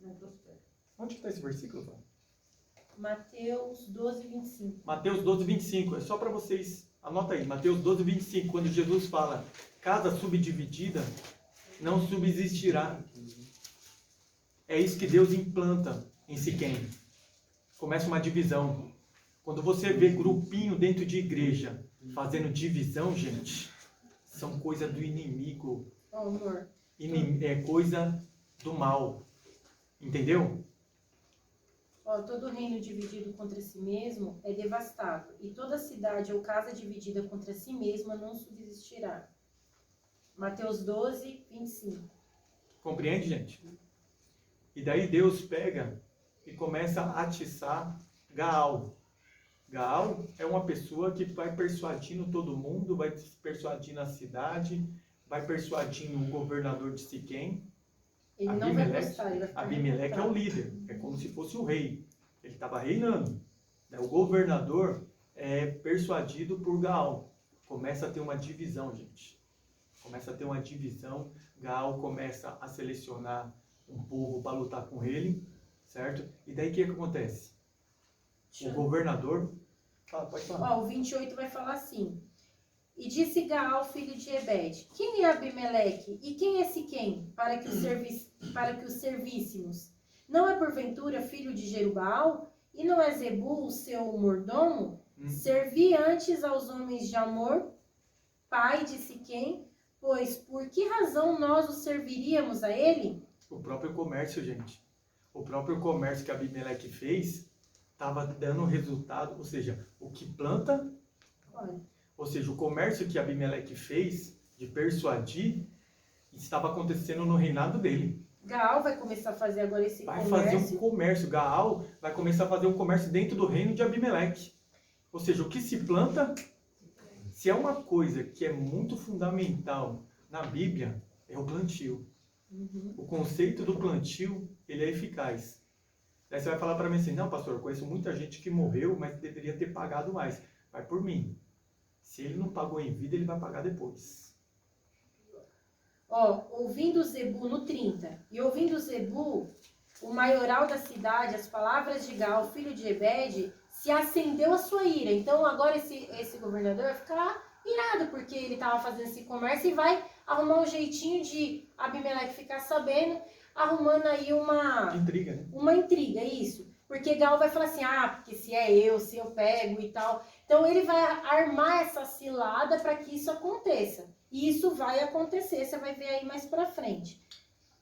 Speaker 3: Não prospera.
Speaker 1: Onde está esse versículo, Val?
Speaker 2: Mateus 12, 25.
Speaker 1: Mateus 12, 25. É só para vocês. Anota aí. Mateus 12, 25. Quando Jesus fala, casa subdividida não subsistirá. É isso que Deus implanta em Siquém. Começa uma divisão. Quando você vê grupinho dentro de igreja fazendo divisão, gente, são coisa do inimigo.
Speaker 2: Ó, amor.
Speaker 1: É coisa do mal. Entendeu?
Speaker 2: Ó, todo reino dividido contra si mesmo é devastado, e toda cidade ou casa dividida contra si mesma não subsistirá. Mateus 12, 25.
Speaker 1: Compreende, gente? E daí Deus pega e começa a atiçar Gaal. Gaal é uma pessoa que vai persuadindo todo mundo, vai persuadindo a cidade, vai persuadindo o governador de Siquém.
Speaker 2: Ele não vai gostar, ele vai ficar
Speaker 1: Abimeleque é o líder, é como se fosse o rei. Ele estava reinando. Daí o governador é persuadido por Gaal. Começa a ter uma divisão, gente. Começa a ter uma divisão, Gaal começa a selecionar um povo para lutar com ele, certo? E daí o que acontece? O governador... pode falar.
Speaker 2: Ó, o 28 vai falar assim. E disse Gaal, filho de Ebed, quem é Abimeleque e quem é Siquém, para que o servíssemos? Não é porventura filho de Jerubaal? E não é Zebu o seu mordomo? Servi antes aos homens de Amor, pai de Siquém, pois por que razão nós o serviríamos a ele?
Speaker 1: O próprio comércio, gente. O próprio comércio que Abimeleque fez estava dando resultado, ou seja, o que planta,
Speaker 2: Olha,
Speaker 1: ou seja, o comércio que Abimeleque fez de persuadir estava acontecendo no reinado dele.
Speaker 2: Gaal vai começar a fazer agora esse
Speaker 1: Vai
Speaker 2: comércio.
Speaker 1: fazer um comércio, Gaal vai começar a fazer um comércio dentro do reino de Abimeleque. Ou seja, o que se planta, se é uma coisa que é muito fundamental na Bíblia, é o plantio. O conceito do plantio, ele é eficaz. Daí você vai falar para mim assim, não, pastor, eu conheço muita gente que morreu, mas deveria ter pagado mais. Vai por mim. Se ele não pagou em vida, ele vai pagar depois.
Speaker 2: Ó, ouvindo Zebu no 30, e ouvindo Zebu, o maioral da cidade, as palavras de Gaal, filho de Ebed, se acendeu a sua ira. Então agora esse governador vai ficar irado, porque ele estava fazendo esse comércio e vai arrumar um jeitinho de Abimeleque ficar sabendo, arrumando aí uma
Speaker 1: Intriga, né?
Speaker 2: uma intriga, isso. Porque Gaal vai falar assim, porque se eu pego e tal. Então ele vai armar essa cilada para que isso aconteça. E isso vai acontecer, você vai ver aí mais pra frente.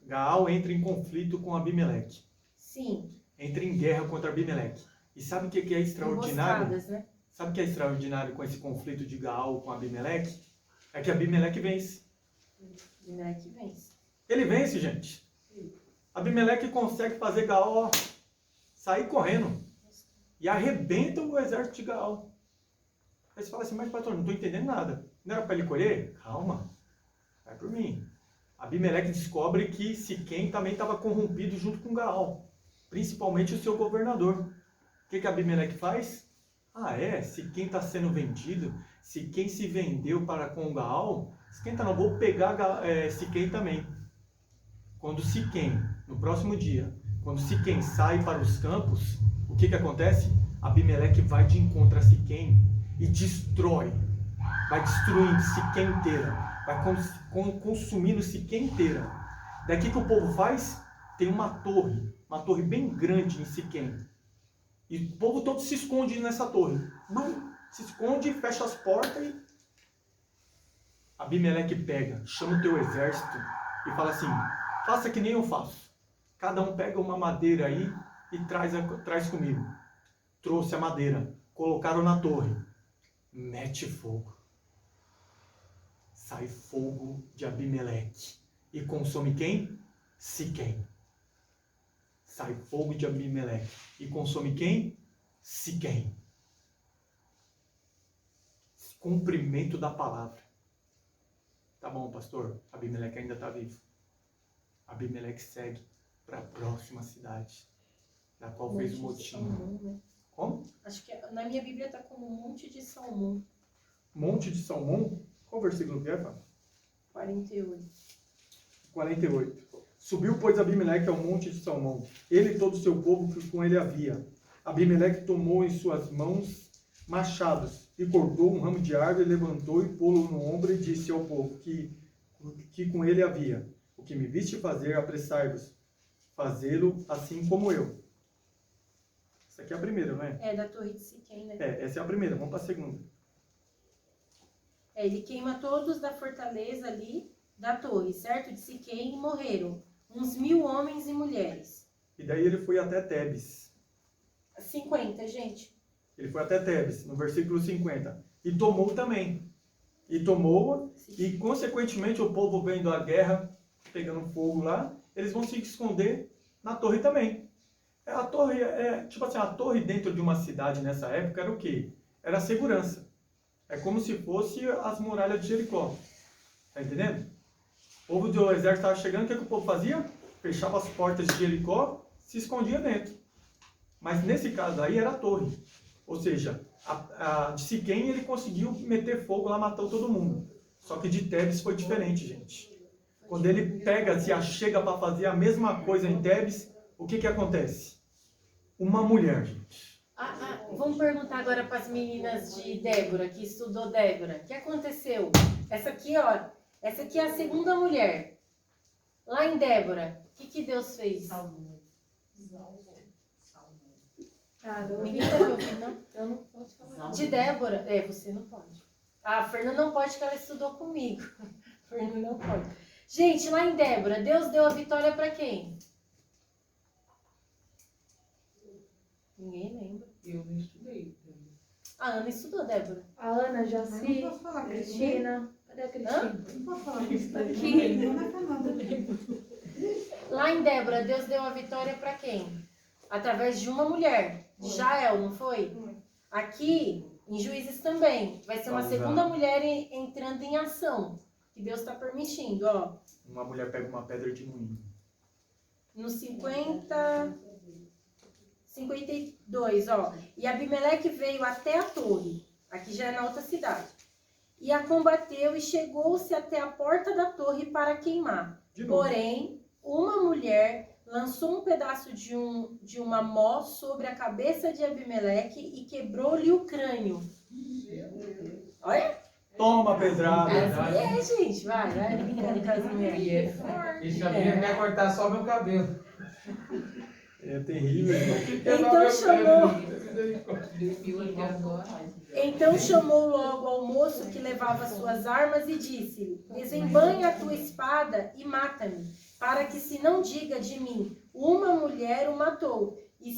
Speaker 1: Gaal entra em conflito com Abimeleque.
Speaker 2: Sim.
Speaker 1: Entra em guerra contra Abimeleque. E sabe o que é extraordinário?
Speaker 2: Emboscadas, né?
Speaker 1: Sabe o que é extraordinário com esse conflito de Gaal com Abimeleque? É que Abimeleque vence.
Speaker 2: Abimeleque vence.
Speaker 1: Ele vence, gente. Abimeleque consegue fazer Gaal sair correndo. E arrebenta o exército de Gaal. Aí você fala assim, mas pastor, não estou entendendo nada. Não era para ele colher? Calma. Vai por mim. Abimeleque descobre que Siquém também estava corrompido junto com Gaal. Principalmente o seu governador. O que Abimeleque faz? Siquém está sendo vendido. Siquém se vendeu para com Gaal. Siquém não, vou pegar Siquém também. Quando Siquém, no próximo dia, quando Siquém sai para os campos, o que acontece? Abimeleque vai de encontro a Siquém e destrói. Vai destruindo Siquém inteira. Vai consumindo Siquém inteira. Daqui que o povo faz? Tem uma torre bem grande em Siquém. E o povo todo se esconde nessa torre. Se esconde, fecha as portas e Abimeleque pega, chama o teu exército e fala assim, faça que nem eu faço. Cada um pega uma madeira aí e traz comigo. Trouxe a madeira, colocaram na torre. Mete fogo. Sai fogo de Abimeleque. E consome quem? Siquém. Sai fogo de Abimeleque. E consome quem? Siquém. Cumprimento da palavra. Tá bom, pastor. Abimeleque ainda está vivo. Abimeleque segue para a próxima cidade, da qual fez o motim.
Speaker 2: Salmão, né?
Speaker 1: Como?
Speaker 2: Acho que na minha Bíblia está como Monte de Salmão.
Speaker 1: Monte de Salmão? Qual versículo que é, Fábio?
Speaker 2: 48.
Speaker 1: 48. Subiu, pois, Abimeleque ao monte de Salmão, ele e todo o seu povo que com ele havia. Abimeleque tomou em suas mãos machados e cortou um ramo de árvore, levantou e pô-lo no ombro e disse ao povo que com ele havia: o que me viste fazer, apressai-vos, fazê-lo assim como eu. Essa aqui é a primeira, não é?
Speaker 2: É, da torre de Siquém, né?
Speaker 1: Essa é a primeira. Vamos para a segunda.
Speaker 2: Ele queima todos da fortaleza ali, da torre, certo? De Siquém, e morreram uns 1.000 homens e mulheres.
Speaker 1: E daí ele foi até Tebes.
Speaker 2: 50, gente.
Speaker 1: Ele foi até Tebes, no versículo 50. E tomou também. E tomou, e consequentemente o povo vendo a guerra, pegando fogo lá, eles vão se esconder na torre também. A torre, tipo assim, a torre dentro de uma cidade nessa época era o quê? Era a segurança. É como se fosse as muralhas de Jericó. Tá entendendo? O povo do exército estava chegando, o que o povo fazia? Fechava as portas de Jericó, se escondia dentro. Mas nesse caso aí era a torre. Ou seja, de Siquém ele conseguiu meter fogo lá, matou todo mundo. Só que de Tebes foi diferente, gente. Quando ele pega, se achega para fazer a mesma coisa em Tebes, o que acontece? Uma mulher, gente.
Speaker 2: Vamos perguntar agora para as meninas de Débora, que estudou Débora. O que aconteceu? Essa aqui, ó. Essa aqui é a segunda mulher. Lá em Débora, o que Deus fez? Ninguém tá me ouvindo, não?
Speaker 4: Eu não posso falar.
Speaker 2: De Débora. Você não pode. A Fernanda não pode, porque ela estudou comigo. A Fernanda não pode. Gente, lá em Débora, Deus deu a vitória para quem? Ninguém lembra.
Speaker 9: Eu não estudei.
Speaker 2: A Ana estudou, Débora.
Speaker 4: A Ana,
Speaker 3: Eu
Speaker 4: Jaci,
Speaker 3: não posso falar
Speaker 4: Cristina. Cadê a Cristina?
Speaker 3: Não posso falar isso.
Speaker 4: Aqui.
Speaker 3: Não é Fernanda.
Speaker 2: Lá em Débora, Deus deu a vitória para quem? Através de uma mulher, de Jael, não foi? Aqui, em Juízes também, vai ser uma segunda mulher entrando em ação, que Deus está permitindo, ó.
Speaker 1: Uma mulher pega uma pedra de moinho.
Speaker 2: No 52, ó. E Abimeleque veio até a torre, aqui já é na outra cidade, e a combateu e chegou-se até a porta da torre para queimar.
Speaker 1: De novo.
Speaker 2: Porém, uma mulher lançou um pedaço de uma mó sobre a cabeça de Abimeleque e quebrou-lhe o crânio. Olha!
Speaker 1: Toma pedrada.
Speaker 2: Assim gente, vai brincando com as mulheres.
Speaker 6: Isso a minha quer cortar só meu cabelo.
Speaker 1: É terrível.
Speaker 2: Então chamou,
Speaker 9: Deu fila aqui agora.
Speaker 2: então chamou logo ao moço que levava suas armas e disse-lhe: desembanha a tua espada e mata-me, para que se não diga de mim, uma mulher o matou, e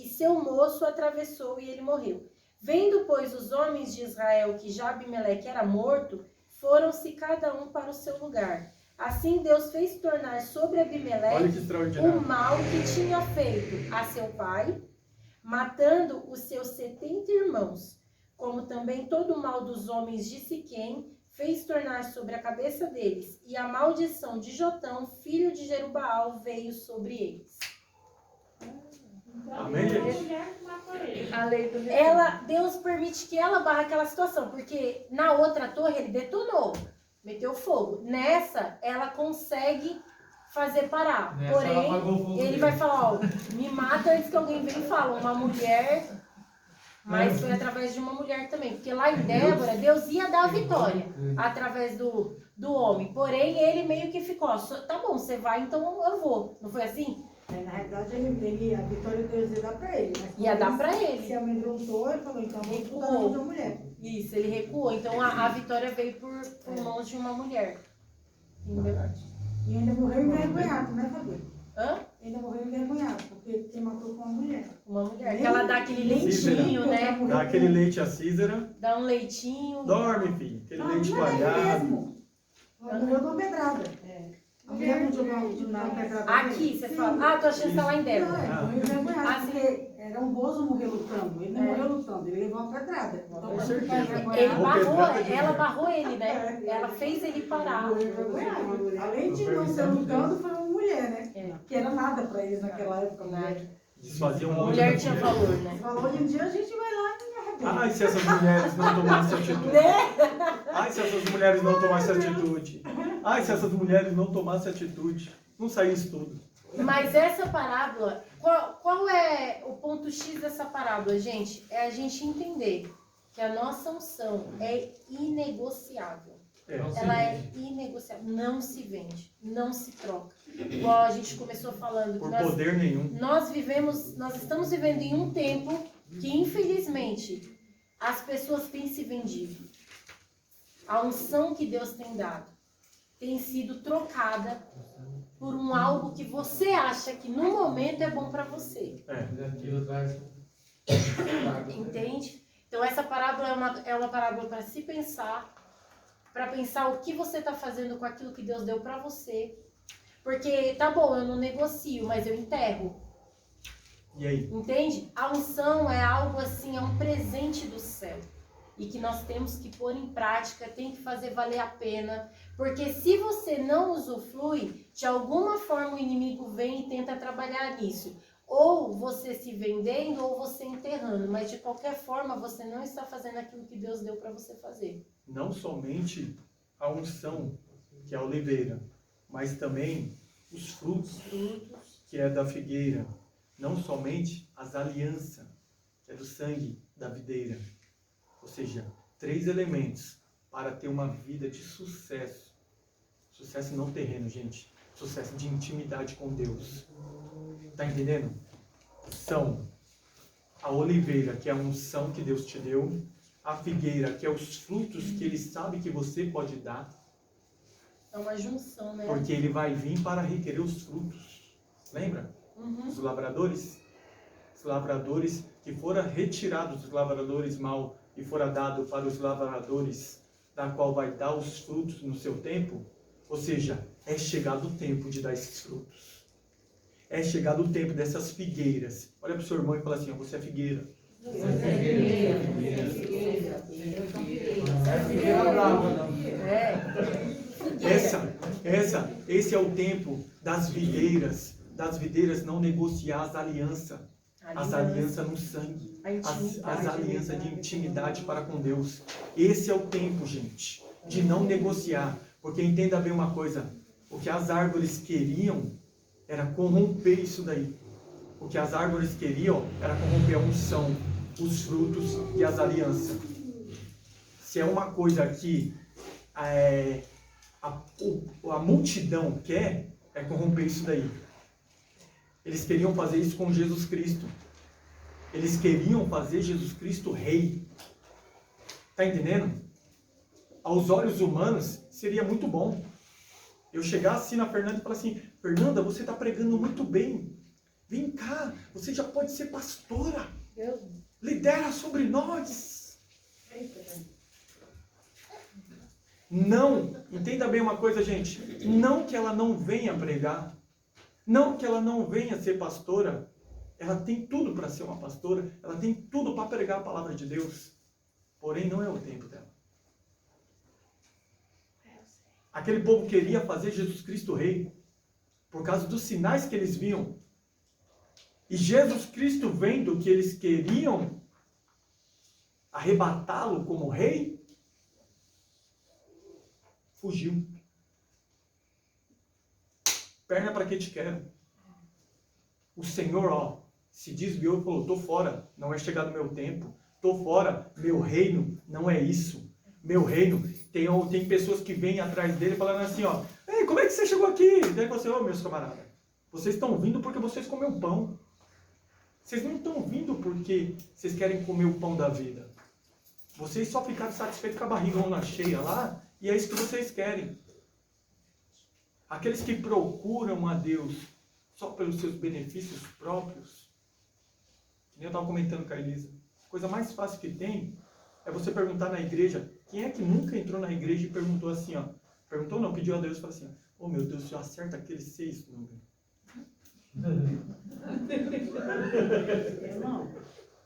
Speaker 2: seu moço atravessou e ele morreu. Vendo, pois, os homens de Israel que já Abimeleque era morto, foram-se cada um para o seu lugar. Assim Deus fez tornar sobre
Speaker 1: Olha que
Speaker 2: Abimeleque
Speaker 1: extraordinário.
Speaker 2: o mal que tinha feito a seu pai, matando os seus 70 irmãos, como também todo o mal dos homens de Siquém, fez tornar sobre a cabeça deles, e a maldição de Jotão, filho de Jerubaal, veio sobre eles.
Speaker 1: Amém, gente?
Speaker 4: A lei do retorno.
Speaker 2: Deus permite que ela barre aquela situação, porque na outra torre ele detonou, meteu fogo. Nessa, ela consegue fazer parar.
Speaker 6: Nessa, ela
Speaker 2: Porém,
Speaker 6: apagou o fogo
Speaker 2: ele
Speaker 6: dele.
Speaker 2: vai falar, ó, me mata antes que alguém venha e fale. Uma mulher, mas foi através de uma mulher também. Porque lá em Débora, Deus ia dar a vitória através do homem. Porém, ele meio que ficou, ó, tá bom, você vai, então eu vou. Não foi assim?
Speaker 3: Na realidade, a vitória Deus ia dar pra ele. Mas
Speaker 2: Ia dar
Speaker 3: ele
Speaker 2: pra
Speaker 3: Se
Speaker 2: ele.
Speaker 3: amedrontou, ele falou, então vou
Speaker 2: Recuou.
Speaker 3: estudar outra mulher.
Speaker 2: Isso, ele recuou. Então a vitória veio por mãos de uma mulher. Entendeu?
Speaker 3: E ainda morreu envergonhado, né, Fabi?
Speaker 2: Hã?
Speaker 3: Ainda morreu envergonhado, porque quem matou foi uma mulher.
Speaker 2: Uma mulher. Que ela dá aquele leitinho,
Speaker 1: Císera.
Speaker 2: né?
Speaker 1: Dá aquele leite a Císera.
Speaker 2: Dá um leitinho.
Speaker 1: Dorme, filho. Aquele leite
Speaker 3: não é
Speaker 1: coalhado.
Speaker 3: mesmo. Ela morreu de uma pedrada. A mulher não jogou uma pedrada.
Speaker 2: Aqui, você fala. Ah, tô achando que tá lá em
Speaker 3: Não,
Speaker 2: Débora.
Speaker 3: ele morreu envergonhado,
Speaker 2: Ah, sim.
Speaker 3: porque era um bozo morrer lutando. Ele não morreu lutando, ele levou uma pedrada. Então,
Speaker 1: Com
Speaker 3: pra
Speaker 1: certeza.
Speaker 3: ficar envergonhado,
Speaker 2: Ele
Speaker 1: Uma
Speaker 2: barrou,
Speaker 1: pedrada de
Speaker 2: ela
Speaker 1: mulher.
Speaker 2: barrou ele, né? Ela fez ele parar.
Speaker 3: morreu envergonhado. Além de não ser lutando, foi uma mulher, né?
Speaker 2: É.
Speaker 3: Que era nada pra eles naquela época.
Speaker 2: Né?
Speaker 1: Desfazia um
Speaker 2: A
Speaker 1: monte
Speaker 2: mulher
Speaker 1: de
Speaker 2: tinha
Speaker 1: mulher.
Speaker 2: valor, né?
Speaker 3: Falou, hoje em dia a gente vai lá e arrebenta.
Speaker 1: Ai, se essas mulheres não tomassem atitude. Ai, se essas mulheres não tomassem atitude. Ai, se essas mulheres não tomassem atitude. Não saísse tudo.
Speaker 2: Mas essa parábola, qual é o ponto X dessa parábola, gente? É a gente entender que a nossa unção é inegociável. Ela é inegociável, não se vende, não se troca. Igual a gente começou falando, que
Speaker 1: Por
Speaker 2: nós,
Speaker 1: poder nenhum.
Speaker 2: nós estamos vivendo em um tempo que, infelizmente, as pessoas têm se vendido. A unção que Deus tem dado tem sido trocada por um algo que você acha que no momento é bom para você.
Speaker 6: Aquilo traz.
Speaker 2: Entende? Então essa parábola é uma parábola para se pensar, para pensar o que você está fazendo com aquilo que Deus deu para você. Porque, tá bom, eu não negocio, mas eu enterro.
Speaker 1: E aí?
Speaker 2: Entende? A unção é algo assim, é um presente do céu. E que nós temos que pôr em prática, tem que fazer valer a pena. Porque se você não usufrui, de alguma forma o inimigo vem e tenta trabalhar nisso. Ou você se vendendo, ou você enterrando. Mas de qualquer forma, você não está fazendo aquilo que Deus deu para você fazer.
Speaker 1: Não somente a unção, que é a oliveira, mas também os frutos, que é da figueira. Não somente as alianças, que é do sangue da videira. Ou seja, 3 elementos para ter uma vida de sucesso. Sucesso não terreno, gente. Sucesso de intimidade com Deus. Tá entendendo? São a oliveira, que é a unção que Deus te deu. A figueira, que é os frutos que Ele sabe que você pode dar.
Speaker 2: É uma junção, né?
Speaker 1: Porque Ele vai vir para requerer os frutos. Lembra? Os lavradores? Os lavradores que foram retirados dos lavradores mal e foram dados para os lavradores, da qual vai dar os frutos no seu tempo. Ou seja, é chegado o tempo de dar esses frutos. É chegado o tempo dessas figueiras. Olha para o seu irmão e fala assim, ó, você é figueira. Esse é o tempo das videiras não negociar as alianças no sangue, as alianças de intimidade para com Deus. Esse é o tempo, gente, de não negociar, porque entenda bem uma coisa, o que as árvores queriam era corromper isso daí. O que as árvores queriam era corromper a unção, os frutos e as alianças. Se é uma coisa que a multidão quer, é corromper isso daí. Eles queriam fazer isso com Jesus Cristo. Eles queriam fazer Jesus Cristo rei. Tá entendendo? Aos olhos humanos, seria muito bom eu chegar assim na Fernanda e falar assim, Fernanda, você está pregando muito bem. Vem cá, você já pode ser pastora. Lidera sobre nós. Não, entenda bem uma coisa, gente. Não que ela não venha pregar. Não que ela não venha ser pastora. Ela tem tudo para ser uma pastora. Ela tem tudo para pregar a palavra de Deus. Porém, não é o tempo dela. Aquele povo queria fazer Jesus Cristo rei. Por causa dos sinais que eles viam. E Jesus Cristo, vendo que eles queriam arrebatá-lo como rei, fugiu. Perna para que te quero. O Senhor, se desviou e falou, tô fora, não é chegado o meu tempo. Tô fora, meu reino não é isso. Meu reino, tem pessoas que vêm atrás dele falando assim, ei, como é que você chegou aqui? Daí você, meus camaradas, vocês estão vindo porque vocês comeram pão. Vocês não estão vindo porque vocês querem comer o pão da vida. Vocês só ficaram satisfeitos com a barrigona cheia lá, e é isso que vocês querem. Aqueles que procuram a Deus só pelos seus benefícios próprios, que nem eu estava comentando com a Elisa, a coisa mais fácil que tem é você perguntar na igreja, quem é que nunca entrou na igreja e perguntou assim, perguntou não, pediu a Deus e falou assim, oh meu Deus, eu acerto aqueles 6 números.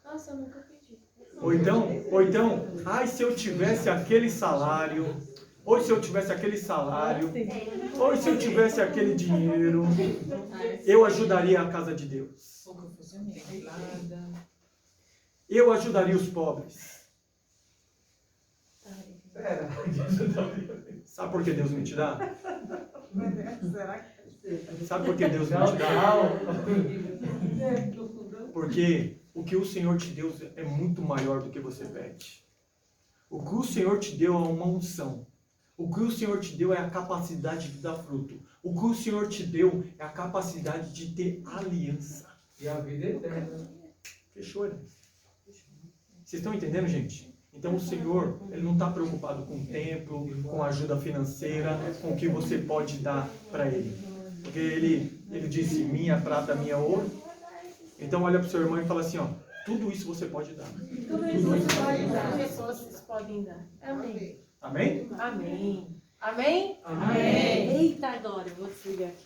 Speaker 5: Nossa, eu nunca pedi.
Speaker 1: Ou então, ai, se eu tivesse aquele salário, ou se eu tivesse aquele salário, ou se eu tivesse aquele dinheiro, eu ajudaria a casa de Deus. Eu ajudaria os pobres. Sabe por que Deus não te dá? Sabe por que Deus não te dá? Porque o que o Senhor te deu é muito maior do que você pede. O que o Senhor te deu é uma unção. O que o Senhor te deu é a capacidade de dar fruto. O que o Senhor te deu é a capacidade de ter aliança.
Speaker 6: E a vida eterna.
Speaker 1: Fechou, né? Vocês estão entendendo, gente? Então o Senhor, Ele não está preocupado com o templo, com a ajuda financeira, com o que você pode dar para Ele. Porque Ele disse, minha prata, minha ouro. Então olha para o seu irmão e fala assim, tudo isso você pode dar.
Speaker 2: Tudo isso você pode dar. Pessoas vocês podem dar.
Speaker 4: Amém.
Speaker 1: Amém?
Speaker 2: Amém. Amém?
Speaker 6: Amém.
Speaker 2: Eita, agora eu vou desligar aqui.